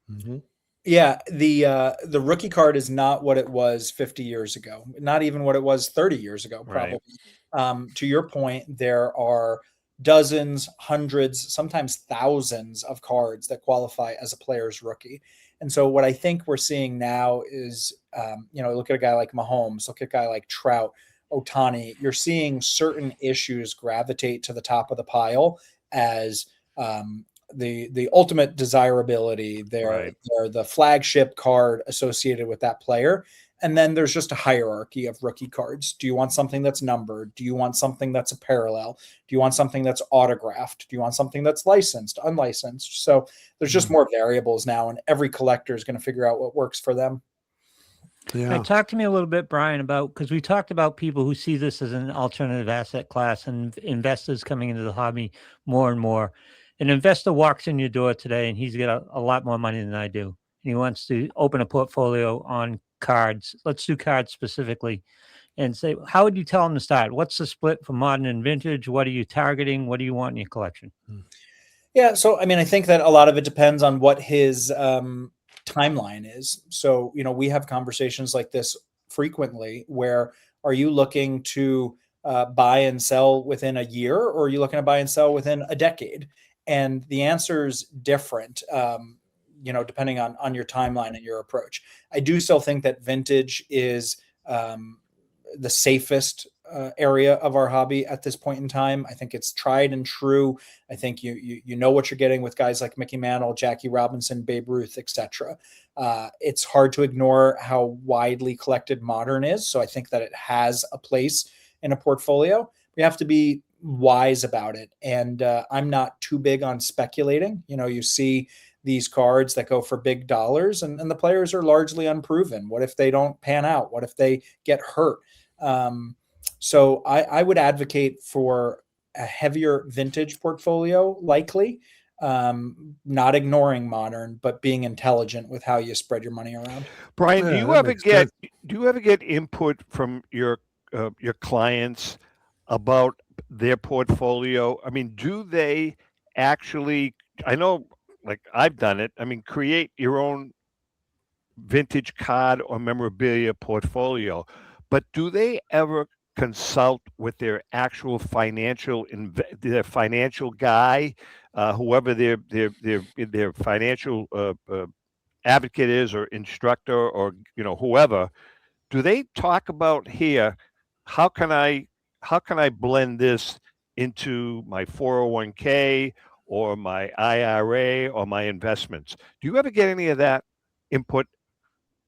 Mm-hmm.
Yeah, the rookie card is not what it was 50 years ago, not even what it was 30 years ago, probably.
Right.
To your point, there are dozens, hundreds, sometimes thousands of cards that qualify as a player's rookie. And so what I think we're seeing now is, look at a guy like Mahomes, look at a guy like Trout, Otani. You're seeing certain issues gravitate to the top of the pile as the ultimate desirability. They're the flagship card associated with that player. And then there's just a hierarchy of rookie cards. Do you want something that's numbered? Do you want something that's a parallel? Do you want something that's autographed? Do you want something that's licensed, unlicensed? So there's just more variables now, and every collector is going to figure out what works for them.
Yeah.
Talk to me a little bit, Brian, about, because we talked about people who see this as an alternative asset class and investors coming into the hobby more and more. An investor walks in your door today and he's got a lot more money than I do. And he wants to open a portfolio on cards. Let's do cards specifically, and say, how would you tell him to start? What's the split for modern and vintage? What are you targeting? What do you want in your collection?
Yeah. So, I mean, I think that a lot of it depends on what his timeline is. So, we have conversations like this frequently where, are you looking to buy and sell within a year, or are you looking to buy and sell within a decade? And the answer is different, depending on your timeline and your approach. I do still think that vintage is the safest area of our hobby at this point in time. I think it's tried and true. I think you know what you're getting with guys like Mickey Mantle, Jackie Robinson, Babe Ruth, etc. It's hard to ignore how widely collected modern is. So I think that it has a place in a portfolio. We have to be wise about it. And I'm not too big on speculating. You see these cards that go for big dollars, and the players are largely unproven. What if they don't pan out? What if they get hurt? So I would advocate for a heavier vintage portfolio, likely, not ignoring modern, but being intelligent with how you spread your money around.
Brian, do you ever get input from your clients about their portfolio? I mean, do they actually, I know, like I've done it, I mean, create your own vintage card or memorabilia portfolio, but do they ever consult with their actual their financial guy, whoever their financial advocate is, or instructor, or whoever? Do they talk about, here, how can I blend this into my 401k or my IRA or my investments? Do you ever get any of that input?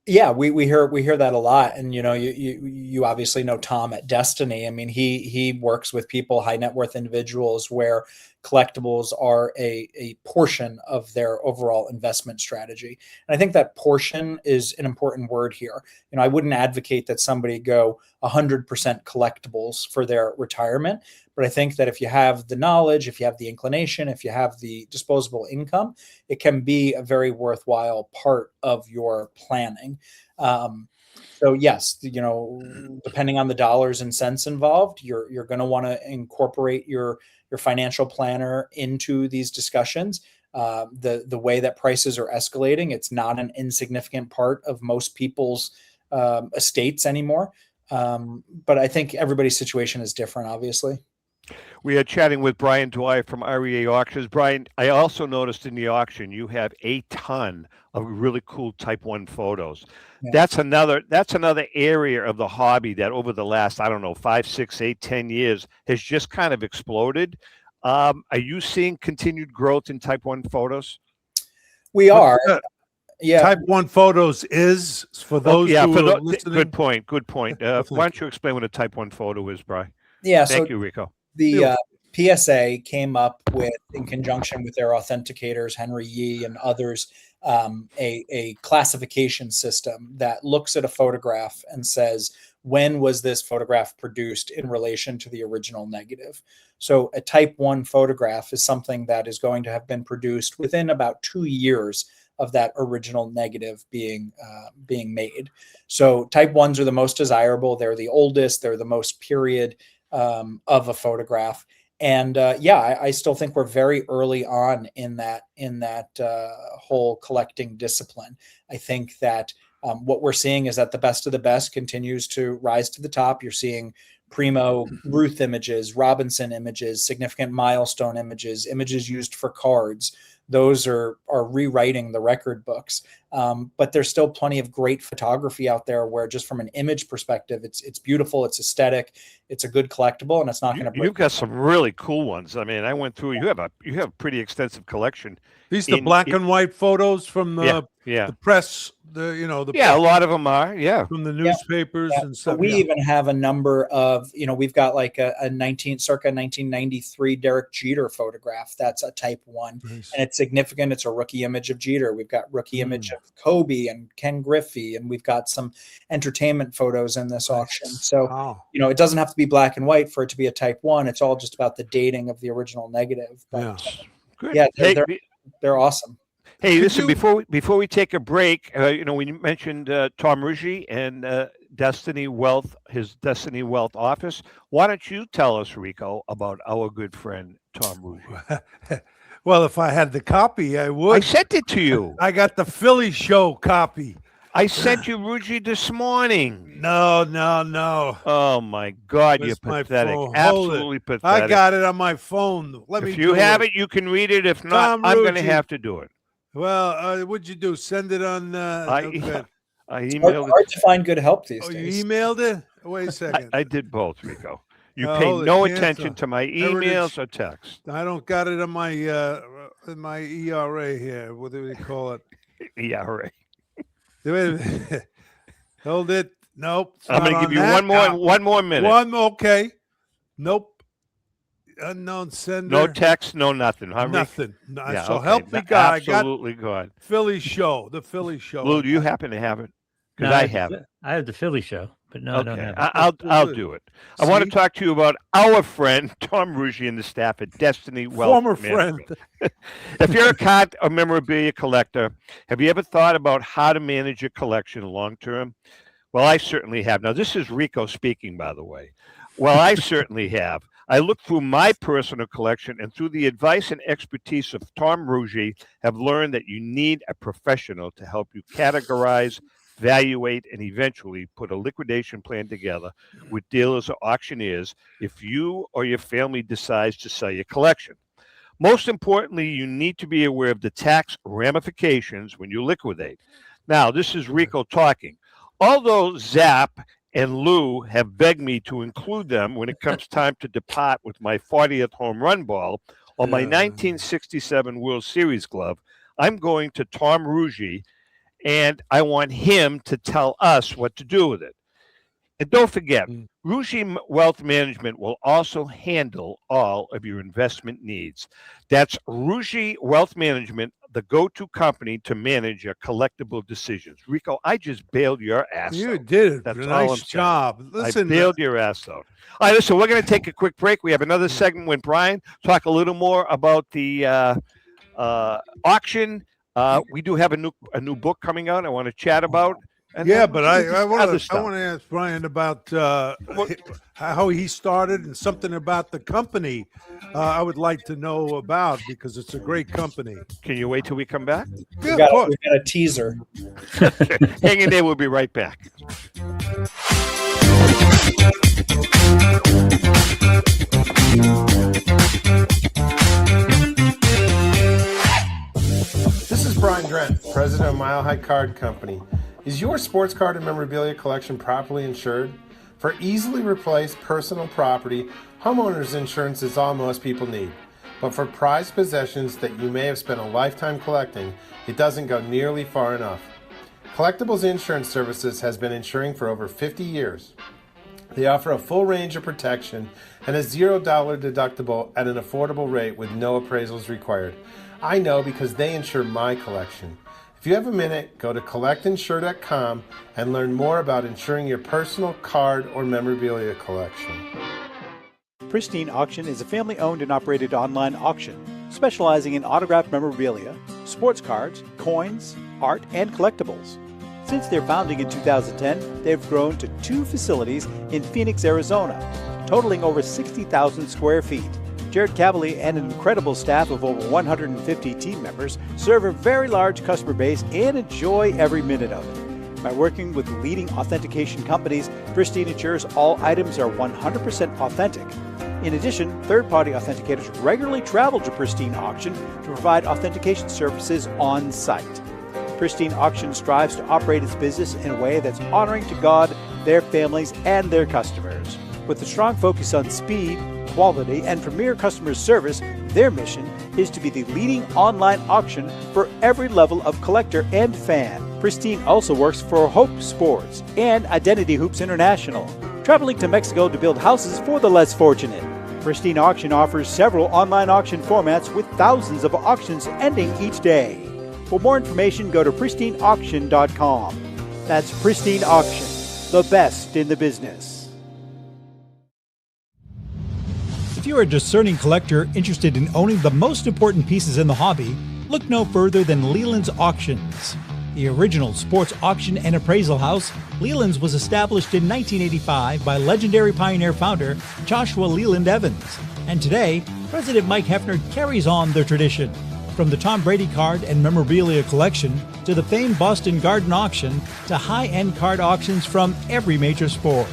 Yeah, we hear that a lot. And you obviously know Tom at Destiny. I mean, he works with people, high net worth individuals, where collectibles are a portion of their overall investment strategy. And I think that portion is an important word here. I wouldn't advocate that somebody go 100% collectibles for their retirement, But I think that if you have the knowledge, if you have the inclination, if you have the disposable income, it can be a very worthwhile part of your planning. So yes, depending on the dollars and cents involved, you're going to want to incorporate your financial planner into these discussions. The way that prices are escalating, it's not an insignificant part of most people's estates anymore. But I think everybody's situation is different, obviously.
We are chatting with Brian Dwyer from REA Auctions. Brian, I also noticed in the auction you have a ton of really cool Type 1 photos.
Yeah.
That's another area of the hobby that over the last, I don't know, 5, 6, 8, 10 years has just kind of exploded. Are you seeing continued growth in Type 1 photos?
We are. Yeah.
Type 1 photos is for those who are listening.
Good point. Why don't you explain what a Type 1 photo is, Brian?
Yeah.
Thank you, Rico.
The PSA came up with, in conjunction with their authenticators, Henry Yee and others, a classification system that looks at a photograph and says, when was this photograph produced in relation to the original negative? So a Type 1 photograph is something that is going to have been produced within about 2 years of that original negative being made. So Type 1s are the most desirable. They're the oldest. They're the most period of a photograph. And I still think we're very early on in that whole collecting discipline. I think that what we're seeing is that the best of the best continues to rise to the top. You're seeing primo Ruth images, Robinson images, significant milestone images used for cards. Those are rewriting the record books. But there's still plenty of great photography out there where just from an image perspective, it's beautiful, it's aesthetic, it's a good collectible, and it's not going to break.
You've got some really cool ones. I mean, I went through, you have a pretty extensive collection.
These the black and white photos from the press,
a lot of them are,
from the newspapers and stuff.
We even have a number of, we've got like a circa 1993 Derek Jeter photograph. That's a Type 1,
Nice.
And it's significant. It's a rookie image of Jeter. We've got rookie image of Kobe and Ken Griffey, and we've got some entertainment photos in this auction. So, it doesn't have to be black and white for it to be a Type 1. It's all just about the dating of the original negative. But, they're awesome.
Hey, listen, before we take a break, we mentioned Tom Ruggie and Destiny Wealth, his Destiny Wealth office. Why don't you tell us, Rico, about our good friend Tom Ruggie?
Well, if I had the copy, I would.
I sent it to you.
I got the Philly show copy.
I sent you Ruggie this morning.
No.
Oh my God,
Where's
you're
my
pathetic.
phone?
Absolutely pathetic.
I got it on my phone.
If you have it, you can read it. If not, I'm going to have to do it.
Well, what'd you do? Send it on.
I emailed
it. Hard to find good help these days.
You emailed it? Wait a second.
I did both, Rico. You pay no attention to my emails or texts.
I don't got it on my ERA here. What do they call it?
ERA.
Hold it. Nope.
I'm going to give you one more minute.
Okay. Nope. Unknown sender.
No text, no nothing. Huh,
nothing.
Yeah,
help me God.
Absolutely God.
Philly show. The Philly show.
Lou, do you happen to have it? Because I have it.
I have the Philly show, but no, I don't have it.
I'll do it. I want to talk to you about our friend Tom Ruggie and the staff at Destiny Wealth.
Former friend.
If you're a card or memorabilia collector, have you ever thought about how to manage your collection long term? Well, I certainly have. Now, this is Rico speaking, by the way. Well, I certainly have. I looked through my personal collection and through the advice and expertise of Tom Ruggie have learned that you need a professional to help you categorize, evaluate, and eventually put a liquidation plan together with dealers or auctioneers if you or your family decides to sell your collection. Most importantly, you need to be aware of the tax ramifications when you liquidate. Now, this is Rico talking. Although Zap and Lou have begged me to include them when it comes time to depart with my 40th home run ball or my 1967 World Series glove, I'm going to Tom Ruggie, and I want him to tell us what to do with it. And don't forget, Rushi Wealth Management will also handle all of your investment needs. That's Rushi Wealth Management, the go-to company to manage your collectible decisions. Rico, I just bailed your ass
You
out.
did it.
That's all
Nice
I'm saying.
job. Listen,
I bailed your ass out. All right, listen, we're going to take a quick break. We have another segment with Brian, talk a little more about the auction. We do have a new book coming out I want to chat about. And
yeah,
then
but
just
I want
other
to
stuff.
ask Brian about how he started and something about the company I would like to know about because it's a great company.
Can you wait till we come back?
Yeah,
we got
of course.
a teaser.
Hang in there. We'll be right back.
This is Brian Drent, president of Mile High Card Company. Is your sports card and memorabilia collection properly insured? For easily replaced personal property, homeowners insurance is all most people need. But for prized possessions that you may have spent a lifetime collecting, it doesn't go nearly far enough. Collectibles Insurance Services has been insuring for over 50 years. They offer a full range of protection and a $0 deductible at an affordable rate with no appraisals required. I know because they insure my collection. If you have a minute, go to collectinsure.com and learn more about insuring your personal card or memorabilia collection.
Pristine Auction is a family-owned and operated online auction specializing in autographed memorabilia, sports cards, coins, art, and collectibles. Since their founding in 2010, they've grown to 2 facilities in Phoenix, Arizona, totaling over 60,000 square feet. Jared Cavalier and an incredible staff of over 150 team members serve a very large customer base and enjoy every minute of it. By working with leading authentication companies, Pristine ensures all items are 100% authentic. In addition, third-party authenticators regularly travel to Pristine Auction to provide authentication services on site. Pristine Auction strives to operate its business in a way that's honoring to God, their families, and their customers. With a strong focus on speed, quality, and premier customer service, their mission is to be the leading online auction for every level of collector and fan. Pristine also works for Hope Sports and Identity Hoops International, traveling to Mexico to build houses for the less fortunate. Pristine Auction offers several online auction formats with thousands of auctions ending each day. For more information, go to pristineauction.com. That's Pristine Auction, the best in the business.
If you're a discerning collector interested in owning the most important pieces in the hobby, look no further than Leland's Auctions. The original sports auction and appraisal house, Leland's was established in 1985 by legendary Pioneer founder Joshua Leland Evans. And today, President Mike Hefner carries on their tradition. From the Tom Brady card and memorabilia collection to the famed Boston Garden auction to high-end card auctions from every major sport,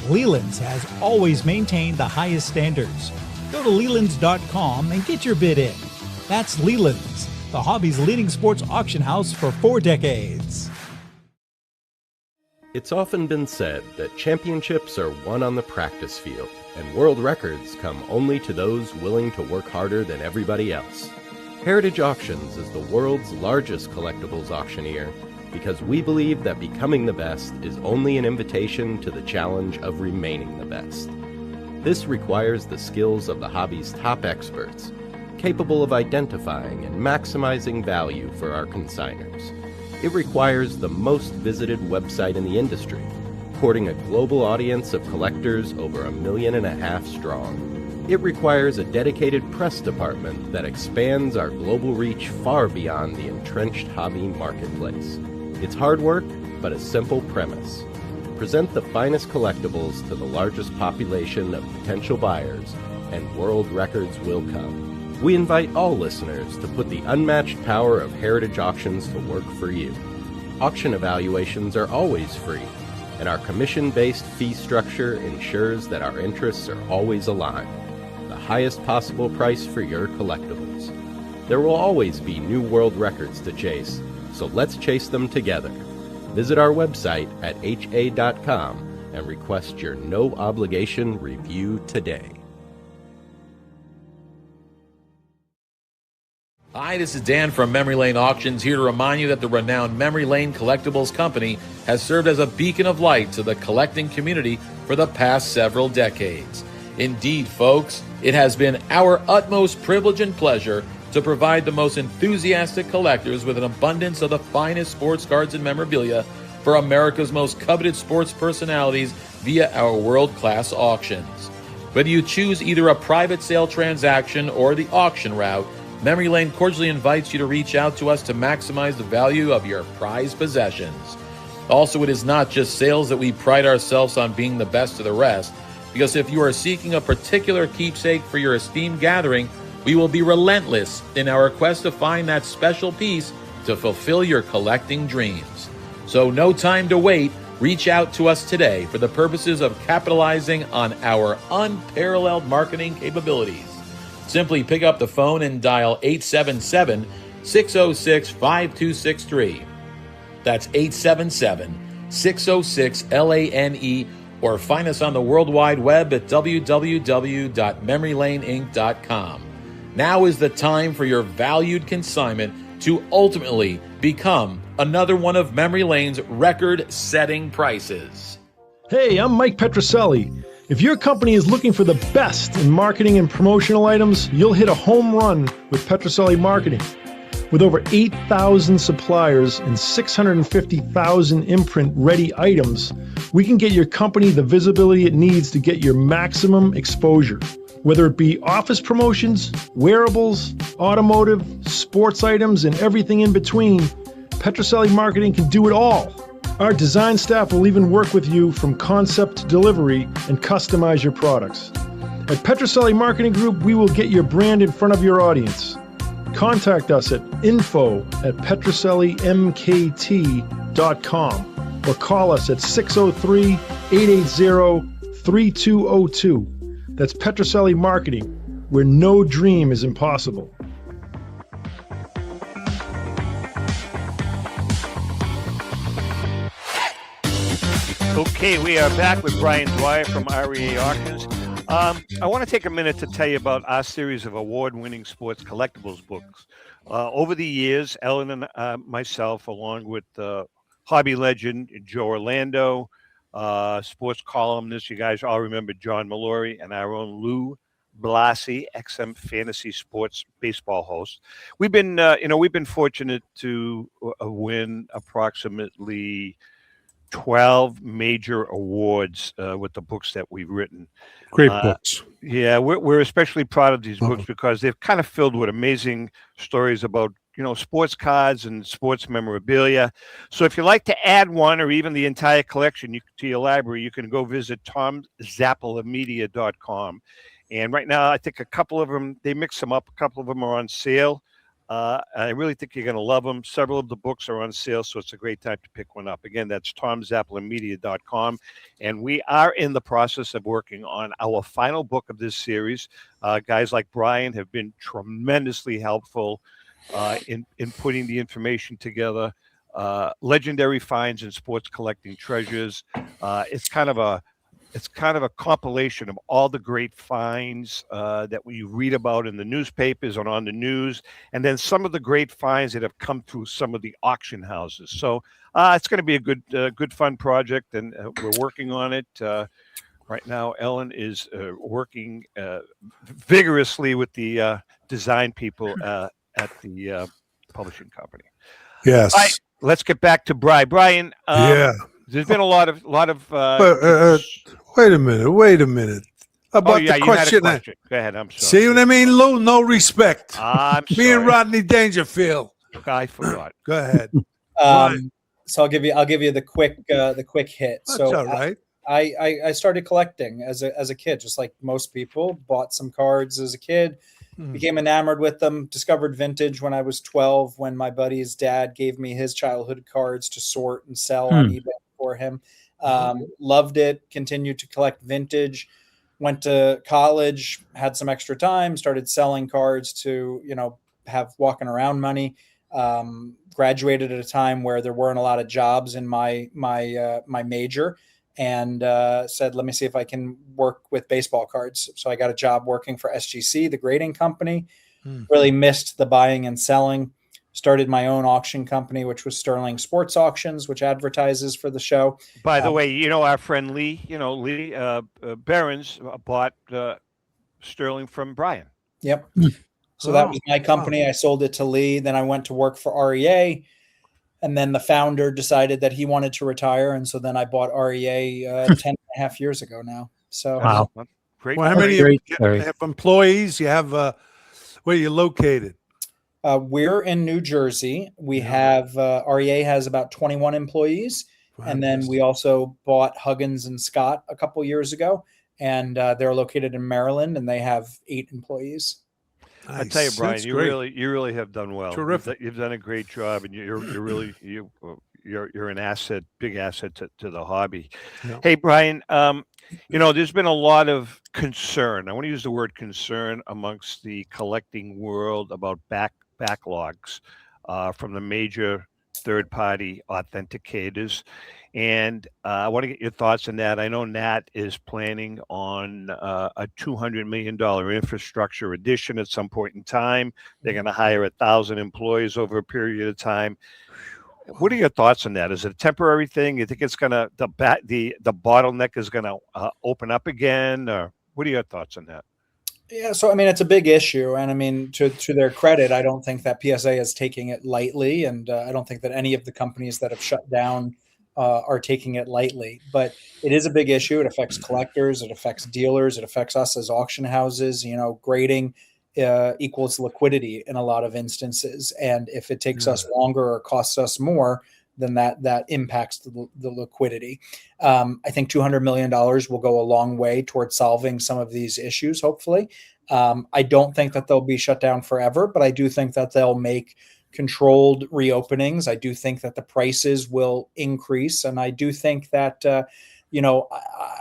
Leland's has always maintained the highest standards. Go to Lelands.com and get your bid in. That's Leland's, the hobby's leading sports auction house for 4 decades.
It's often been said that championships are won on the practice field, and world records come only to those willing to work harder than everybody else. Heritage Auctions is the world's largest collectibles auctioneer because we believe that becoming the best is only an invitation to the challenge of remaining the best. This requires the skills of the hobby's top experts, capable of identifying and maximizing value for our consigners. It requires the most visited website in the industry, courting a global audience of collectors over 1.5 million strong. It requires a dedicated press department that expands our global reach far beyond the entrenched hobby marketplace. It's hard work, but a simple premise. Present the finest collectibles to the largest population of potential buyers, and world records will come. We invite all listeners to put the unmatched power of Heritage Auctions to work for you. Auction evaluations are always free, and our commission-based fee structure ensures that our interests are always aligned. The highest possible price for your collectibles. There will always be new world records to chase, so let's chase them together. Visit our website at ha.com and request your no-obligation review today.
Hi, this is Dan from Memory Lane Auctions, here to remind you that the renowned Memory Lane Collectibles Company has served as a beacon of light to the collecting community for the past several decades. Indeed, folks, it has been our utmost privilege and pleasure to provide the most enthusiastic collectors with an abundance of the finest sports cards and memorabilia for America's most coveted sports personalities via our world-class auctions. Whether you choose either a private sale transaction or the auction route, Memory Lane cordially invites you to reach out to us to maximize the value of your prized possessions. Also, it is not just sales that we pride ourselves on being the best of the rest, because if you are seeking a particular keepsake for your esteemed gathering, we will be relentless in our quest to find that special piece to fulfill your collecting dreams. So no time to wait. Reach out to us today for the purposes of capitalizing on our unparalleled marketing capabilities. Simply pick up the phone and dial 877-606-5263. That's 877-606-LANE, or find us on the World Wide Web at www.memorylaneinc.com. Now is the time for your valued consignment to ultimately become another one of Memory Lane's record-setting prices.
Hey, I'm Mike Petroselli. If your company is looking for the best in marketing and promotional items, you'll hit a home run with Petroselli Marketing. With over 8,000 suppliers and 650,000 imprint-ready items, we can get your company the visibility it needs to get your maximum exposure. Whether it be office promotions, wearables, automotive, sports items, and everything in between, Petroselli Marketing can do it all. Our design staff will even work with you from concept to delivery and customize your products. At Petroselli Marketing Group, we will get your brand in front of your audience. Contact us at info@petrosellimkt.com or call us at 603-880-3202. That's Petroselli Marketing, where no dream is impossible.
Okay, we are back with Brian Dwyer from REA Auctions. I want to take a minute to tell you about our series of award-winning sports collectibles books. Over the years, Ellen and myself, along with hobby legend Joe Orlando, sports columnist, you guys all remember John Mallory, and our own Lou Blasi, XM Fantasy Sports baseball host. We've been fortunate to win approximately 12 major awards with the books that we've written.
Great books.
Yeah, we're especially proud of these books because they're kind of filled with amazing stories about, sports cards and sports memorabilia. So if you'd like to add one or even the entire collection to your library, you can go visit tomzappalamedia.com. And right now, I think a couple of them, they mix them up. A couple of them are on sale. I really think you're going to love them. Several of the books are on sale, so it's a great time to pick one up. Again, that's tomzappalamedia.com. And we are in the process of working on our final book of this series. Guys like Brian have been tremendously helpful in putting the information together. Legendary finds and sports collecting treasures. It's kind of a compilation of all the great finds that we read about in the newspapers and on the news, and then some of the great finds that have come through some of the auction houses. So it's going to be a good fun project, and we're working on it. Right now, Ellen is working vigorously with the design people at the publishing company.
Yes.
All right, let's get back to Brian. Brian, there's been a lot of.
Wait a minute. About the question.
Go ahead. I'm sorry.
See what I mean, Lou? No respect.
I'm
Me
sorry.
and Rodney Dangerfield.
I forgot.
Go ahead.
So I'll give you the quick hit.
That's
So
all right.
I started collecting as a kid, just like most people. Bought some cards as a kid, became enamored with them. Discovered vintage when I was 12, when my buddy's dad gave me his childhood cards to sort and sell on eBay for him. Loved it. Continued to collect vintage. Went to college, had some extra time, started selling cards to have walking around money. Graduated at a time where there weren't a lot of jobs in my major, and said, let me see if I can work with baseball cards. So I got a job working for SGC, the grading company. really missed the buying and selling. Started my own auction company, which was Sterling Sports Auctions, which advertises for the show.
By the way, our friend Lee, Lee Behrens bought Sterling from Brian.
Yep. So that was my company. I sold it to Lee. Then I went to work for REA. And then the founder decided that he wanted to retire. And so then I bought REA 10 and a half years ago now. So
wow.
Great.
Well, how many have employees you have? Where are you located?
We're in New Jersey. We have REA has about 21 employees. And then we also bought Huggins and Scott a couple years ago. And they're located in Maryland, and they have 8 employees.
Nice.
I tell you, Brian,
That's
you
great.
really have done well.
Terrific.
You've done a great job, and you're an asset, big asset to the hobby.
Yeah.
Hey, Brian, there's been a lot of concern. I want to use the word concern amongst the collecting world about backlogs from the major third-party authenticators. And I want to get your thoughts on that. I know Nat is planning on a $200 million infrastructure addition at some point in time. They're going to hire 1,000 employees over a period of time. What are your thoughts on that? Is it a temporary thing? You think it's going to the bottleneck is going to open up again? Or what are your thoughts on that?
Yeah, so I mean, it's a big issue, and I mean, to their credit, I don't think that PSA is taking it lightly, and I don't think that any of the companies that have shut down are taking it lightly. But it is a big issue. It affects collectors, it affects dealers, it affects us as auction houses. Grading equals liquidity in a lot of instances, and if it takes us longer or costs us more, then that impacts the liquidity. I think $200 million will go a long way towards solving some of these issues, hopefully. I don't think that they'll be shut down forever, but I do think that they'll make controlled reopenings. I do think that the prices will increase. And I do think that,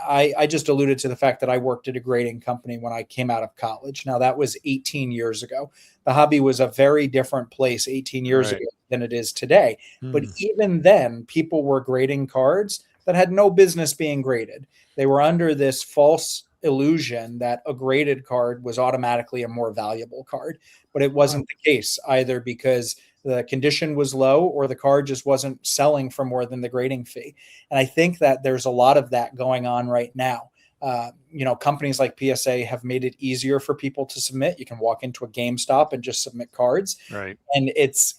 I just alluded to the fact that I worked at a grading company when I came out of college. Now, that was 18 years ago. The hobby was a very different place 18 years ago than it is today. But even then, people were grading cards that had no business being graded. They were under this false illusion that a graded card was automatically a more valuable card. But it wasn't the case, either because the condition was low or the card just wasn't selling for more than the grading fee. And I think that there's a lot of that going on right now. Companies like PSA have made it easier for people to submit. You can walk into a GameStop and just submit cards.
Right.
And it's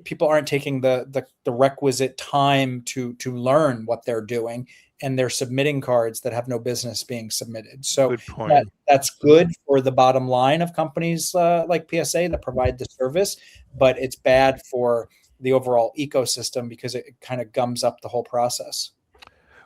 people aren't taking the requisite time to learn what they're doing, and they're submitting cards that have no business being submitted. So
good point.
That's good for the bottom line of companies like PSA that provide the service, but it's bad for the overall ecosystem because it kind of gums up the whole process.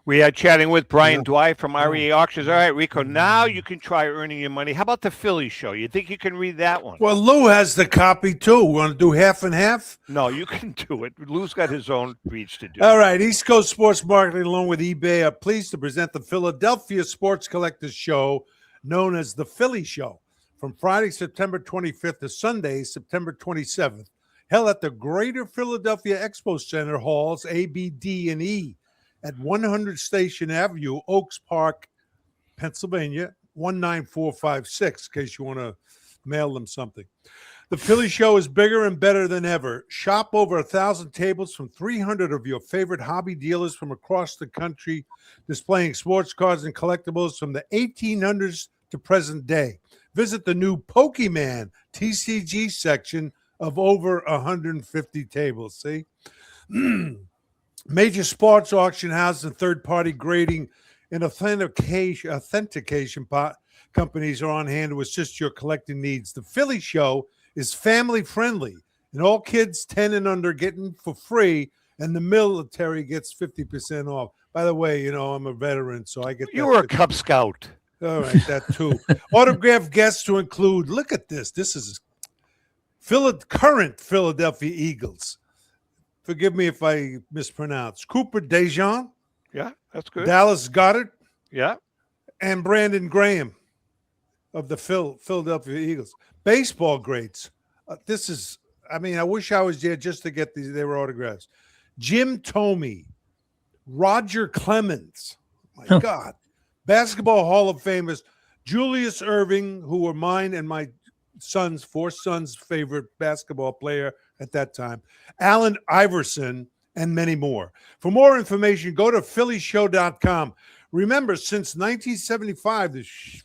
We are chatting with Brian Dwyer from REA Auctions. All right, Rico, now you can try earning your money. How about the Philly show? You think you can read that one?
Well, Lou has the copy, too. Want to do half and half?
No, you can do it. Lou's got his own reach to do.
All right, East Coast Sports Marketing, along with eBay, are pleased to present the Philadelphia Sports Collectors Show, known as the Philly Show, from Friday, September 25th to Sunday, September 27th, held at the Greater Philadelphia Expo Center Halls, A, B, D, and E, at 100 Station Avenue, Oaks Park, Pennsylvania, 19456, in case you want to mail them something. The Philly Show is bigger and better than ever. Shop over 1,000 tables from 300 of your favorite hobby dealers from across the country, displaying sports cards and collectibles from the 1800s to present day. Visit the new Pokemon TCG section of over 150 tables. See? Major sports auction houses and third-party grading and authentication companies are on hand to assist your collecting needs. The Philly Show is family-friendly, and all kids 10 and under getting for free, and the military gets 50% off. By the way, I'm a veteran, so I get that.
You were a Cub Scout.
All right, that too. Autographed guests to include, look at this. This is current Philadelphia Eagles. Forgive me if I mispronounce. Cooper DeJean.
Yeah, that's good.
Dallas Goedert.
Yeah. And
Brandon Graham of the Philadelphia Eagles. Baseball greats. I wish I was there just to get their autographs. Jim Thome. Roger Clemens. My God. Basketball Hall of Famers. Julius Erving, who were mine and my four sons' favorite basketball player at that time, Allen Iverson, and many more. For more information, go to phillyshow.com. Remember, since 1975,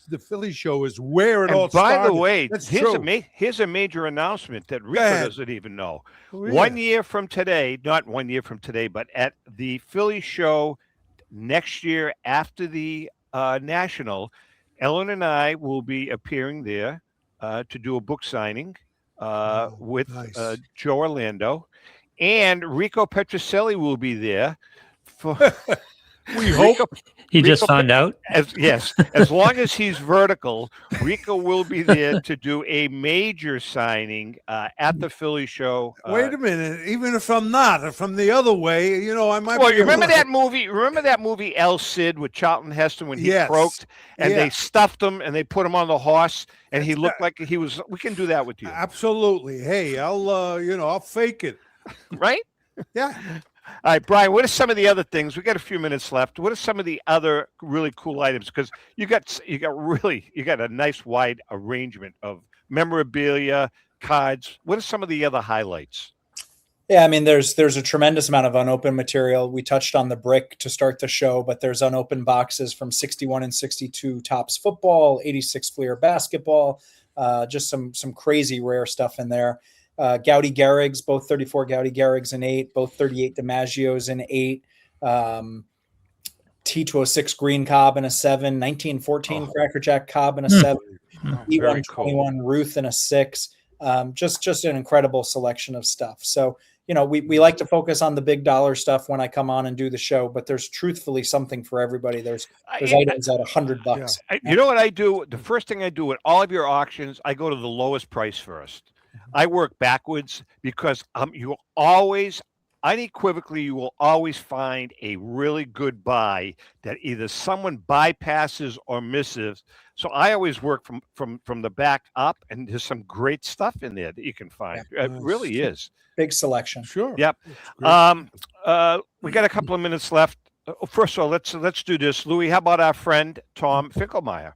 the Philly Show is where it all started.
By the way,
that's
here's
true.
Here's a major announcement that Rico
ahead.
doesn't even know.
Oh, yeah.
1 year from today, not 1 year from today, but at the Philly Show next year after the National, Ellen and I will be appearing there to do a book signing with
nice.
Joe Orlando, and Rico Petrocelli will be there for.
We hope.
He just found out.
As long as he's vertical, Rico will be there to do a major signing at the Philly Show.
Wait a minute. Even if I'm not, if I'm the other way, I might.
Well,
be
you remember that movie? Remember that movie El Cid with Charlton Heston when he croaked and they stuffed him and they put him on the horse and he looked like he was. We can do that with you.
Absolutely. Hey, I'll fake it.
Right?
Yeah.
All right, Brian, what are some of the other things? We got a few minutes left. What are some of the other really cool items? Because you got a nice wide arrangement of memorabilia, cards. What are some of the other highlights?
Yeah, I mean, there's a tremendous amount of unopened material. We touched on the brick to start the show, but there's unopened boxes from 61 and 62 Topps football, 86 Fleer basketball, just some crazy rare stuff in there. Gowdy Garrigs, both 34 Gowdy Garrigs in 8, both 38 DiMaggios in 8, T206 Green Cobb in a 7, 1914 Cracker Jack Cobb in a 7, E121 Ruth in a 6. Just an incredible selection of stuff. So, we like to focus on the big dollar stuff when I come on and do the show, but there's truthfully something for everybody. There's items at $100.
You know what I do? The first thing I do at all of your auctions, I go to the lowest price first. I work backwards because you always, unequivocally, you will always find a really good buy that either someone bypasses or misses. So I always work from the back up, and there's some great stuff in there that you can find. It really is.
Big selection.
Sure.
Yep. We got a couple of minutes left. First of all, let's do this. Louis, how about our friend Tom Finkelmeyer?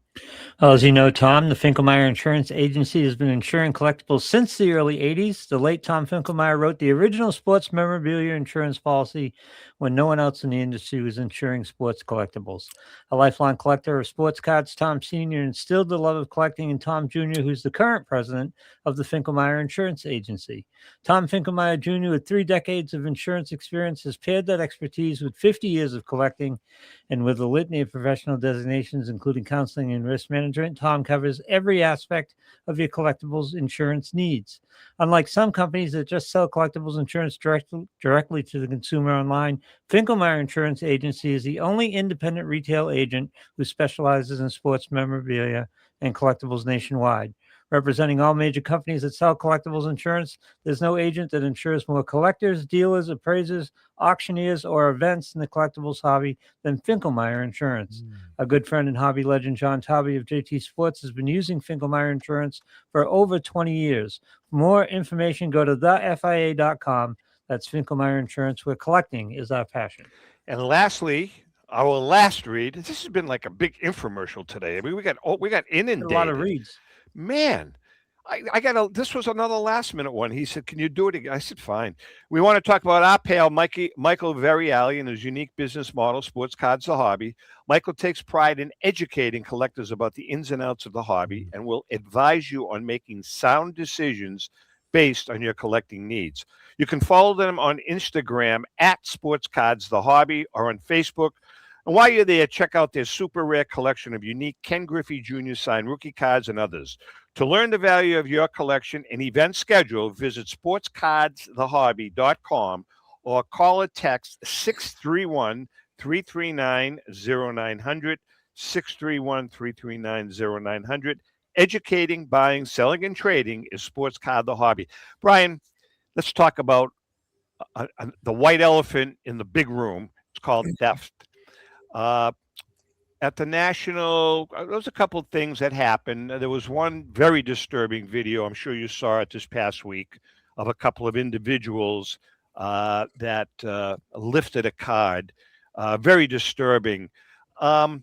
Well, as you know, Tom, the Finkelmeyer Insurance Agency has been insuring collectibles since the early 80s. The late Tom Finkelmeyer wrote the original sports memorabilia insurance policy when no one else in the industry was insuring sports collectibles. A lifelong collector of sports cards, Tom Sr. instilled the love of collecting in Tom Jr., who's the current president of the Finkelmeyer Insurance Agency. Tom Finkelmeyer Jr., with 3 decades of insurance experience, has paired that expertise with 50 years of collecting, and with a litany of professional designations, including counseling and risk management, Tom covers every aspect of your collectibles insurance needs. Unlike some companies that just sell collectibles insurance directly to the consumer online, Finkelmeyer Insurance Agency is the only independent retail agent who specializes in sports memorabilia and collectibles nationwide. Representing all major companies that sell collectibles insurance, there's no agent that insures more collectors, dealers, appraisers, auctioneers, or events in the collectibles hobby than Finkelmeyer Insurance. A good friend and hobby legend, John Tobby of JT Sports, has been using Finkelmeyer Insurance for over 20 years. For more information, go to thefia.com. That's Finkelmeyer Insurance, where collecting is our passion.
And lastly, our last read. This has been like a big infomercial today. I mean, we got inundated.
A lot of reads.
Man, this was another last minute one. He said, "Can you do it again?" I said, "Fine." We want to talk about our pal, Michael Veriali, and his unique business model, Sports Cards the Hobby. Michael takes pride in educating collectors about the ins and outs of the hobby and will advise you on making sound decisions based on your collecting needs. You can follow them on Instagram at Sports Cards the Hobby or on Facebook. And while you're there, check out their super rare collection of unique Ken Griffey Jr. signed rookie cards and others. To learn the value of your collection and event schedule, visit sportscardsthehobby.com or call or text 631-339-0900, 631-339-0900. Educating, buying, selling, and trading is Sports Card the Hobby. Brian, let's talk about the white elephant in the big room. It's called theft. At the National, there was a couple of things that happened. There was one very disturbing video, I'm sure you saw it this past week, of a couple of individuals that lifted a card. Very disturbing. Do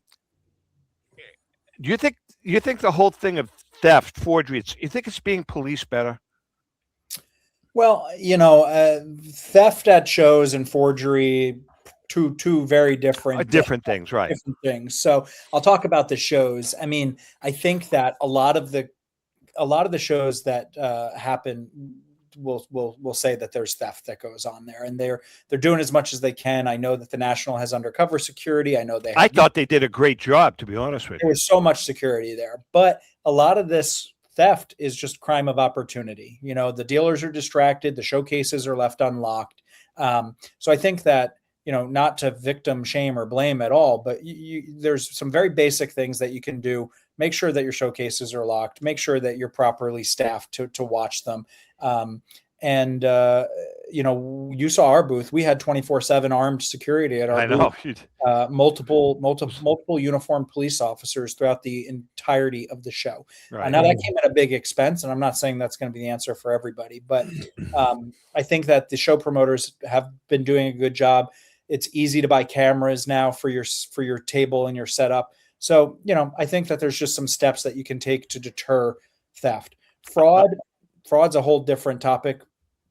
you think the whole thing of theft, forgery, you think it's being policed better?
Well, theft at shows and forgery, two very different
Things, right?
Different things. So I'll talk about the shows. I mean, I think that a lot of the shows that happen will say that there's theft that goes on there, and they're doing as much as they can. I know that the National has undercover security. I know
I thought they did a great job, to be honest with you.
There was so much security there, but a lot of this theft is just crime of opportunity. The dealers are distracted, the showcases are left unlocked. So I think that, not to victim shame or blame at all, but there's some very basic things that you can do. Make sure that your showcases are locked. Make sure that you're properly staffed to watch them. You saw our booth. We had 24/7 armed security at our booth. Multiple uniformed police officers throughout the entirety of the show.
Right.
Now that came at a big expense, and I'm not saying that's going to be the answer for everybody, but I think that the show promoters have been doing a good job. It's easy to buy cameras now for your table and your setup. So, I think that there's just some steps that you can take to deter theft. Fraud's a whole different topic.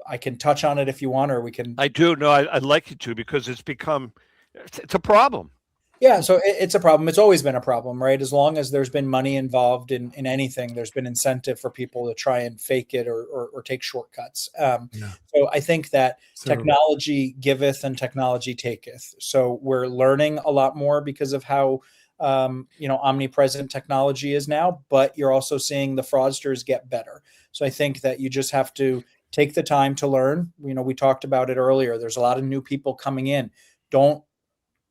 I can touch on it if you want, or we can.
I do. No, I'd like you to, because it's a problem.
Yeah, so it's a problem. It's always been a problem, right? As long as there's been money involved in anything, there's been incentive for people to try and fake it or take shortcuts. So I think that technology giveth and technology taketh. So we're learning a lot more because of how omnipresent technology is now, but you're also seeing the fraudsters get better. So I think that you just have to take the time to learn. We talked about it earlier. There's a lot of new people coming in. Don't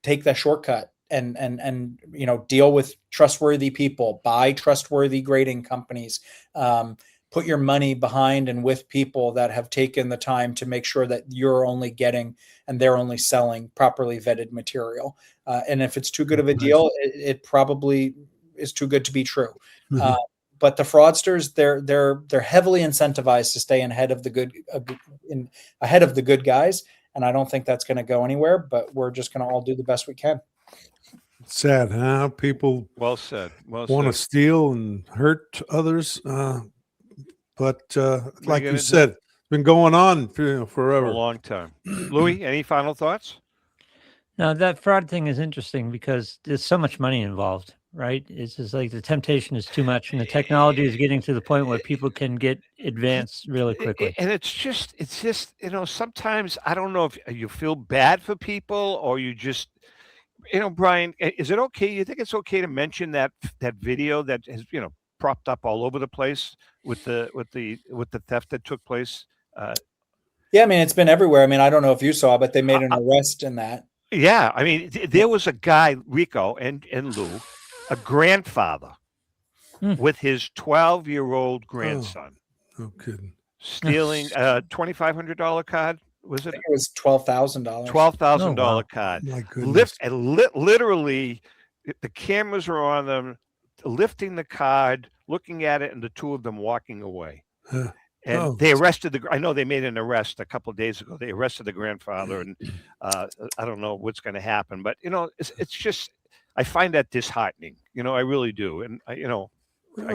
take that shortcut and deal with trustworthy people, buy trustworthy grading companies, put your money behind and with people that have taken the time to make sure that you're only getting and they're only selling properly vetted material. And if it's too good of a deal, it probably is too good to be true. But the fraudsters, they're heavily incentivized to stay ahead of the good guys. And I don't think that's going to go anywhere, but we're just going to all do the best we can.
Sad, huh? People
well said.
Want to steal and hurt others. But like you said, it's been going on forever.
For a long time. Louis, any final thoughts?
No, that fraud thing is interesting because there's so much money involved, right? It's just like the temptation is too much, and the technology is getting to the point where people can get advanced really quickly.
And it's just, sometimes I don't know if you feel bad for people or you just, Brian, is it okay? You think it's okay to mention that video that has, propped up all over the place with the theft that took place?
Yeah, I mean, it's been everywhere. I mean, I don't know if you saw, but they made an arrest in that.
Yeah, I mean, there was a guy, Rico and Lou, a grandfather with his 12-year-old grandson.
No kidding.
Stealing a $2,500 card. Was it?
I think it was $12,000.
$12,000 card.
My goodness.
Literally, the cameras are on them, lifting the card, looking at it, and the two of them walking away. And they arrested I know they made an arrest a couple of days ago. They arrested the grandfather, and I don't know what's going to happen. But, it's just, I find that disheartening. I really do. And, I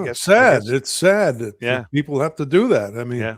guess.
Sad. It's sad that people have to do that. I mean.
Yeah.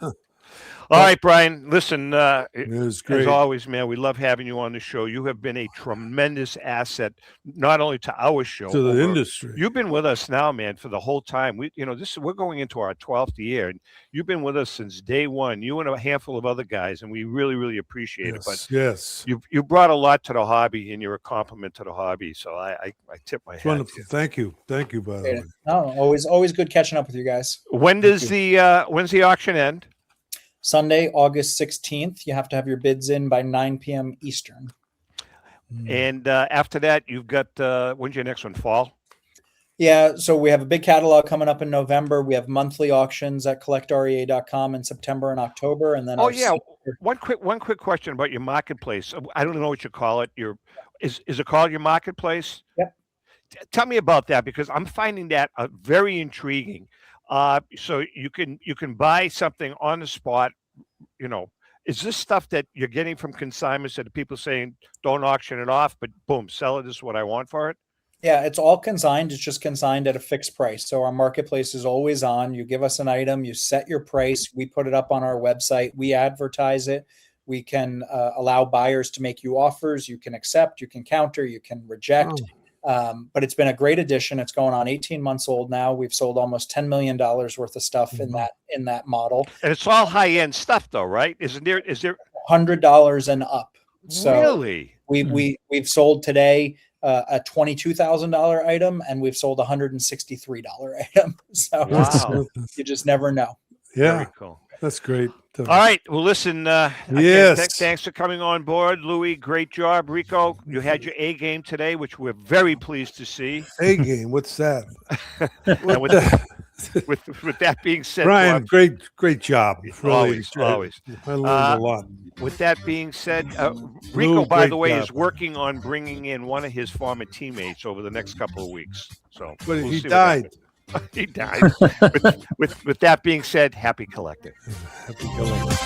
All right, Brian, listen,
it was great.
As always, man, we love having you on the show. You have been a tremendous asset, not only to our show,
to the industry.
You've been with us now, man, for the whole time. We're going into our 12th year, and you've been with us since day one. You and a handful of other guys, and we really, really appreciate it. But
yes,
you brought a lot to the hobby, and you're a compliment to the hobby. So I tip my hat.
Wonderful. Thank you, by the way.
No, always good catching up with you guys.
When's the auction end?
Sunday, August 16th. You have to have your bids in by 9 p.m. Eastern.
And after that, you've got, when's your next one, fall?
Yeah, so we have a big catalog coming up in November. We have monthly auctions at collectrea.com in September and October. And then
one quick question about your marketplace. I don't know what you call it. Is it called your marketplace?
Yep.
Tell me about that, because I'm finding that very intriguing. So you can buy something on the spot. Is this stuff that you're getting from consignments that people saying don't auction it off, but boom, sell it, this is what I want for it?
Yeah, it's all consigned. It's just consigned at a fixed price. So our marketplace is always on. You give us an item, you set your price, we put it up on our website, we advertise it. We can allow buyers to make you offers. You can accept, you can counter, you can reject. But it's been a great addition. It's going on 18 months old now. We've sold almost $10 million worth of stuff in that model.
And it's all high end stuff, though, right? Is there
$100 and up? So
really?
We've sold today a $22,000 item, and we've sold a $163 item. So
wow.
You just never know.
Yeah,
very cool.
That's great.
All right. Well, listen.
Yes.
Thanks for coming on board, Louis. Great job, Rico. You had your A game today, which we're very pleased to see.
A game. What's that?
And with that being said,
Brian,
Bob,
great job. Really,
always.
I learned a lot.
With that being said, Rico,
Lou,
by the way,
job.
is working on bringing in one of his former teammates over the next couple of weeks. So,
But
we'll
he
see what
died.
happens. He died. with that being said, happy collecting.
Happy collecting.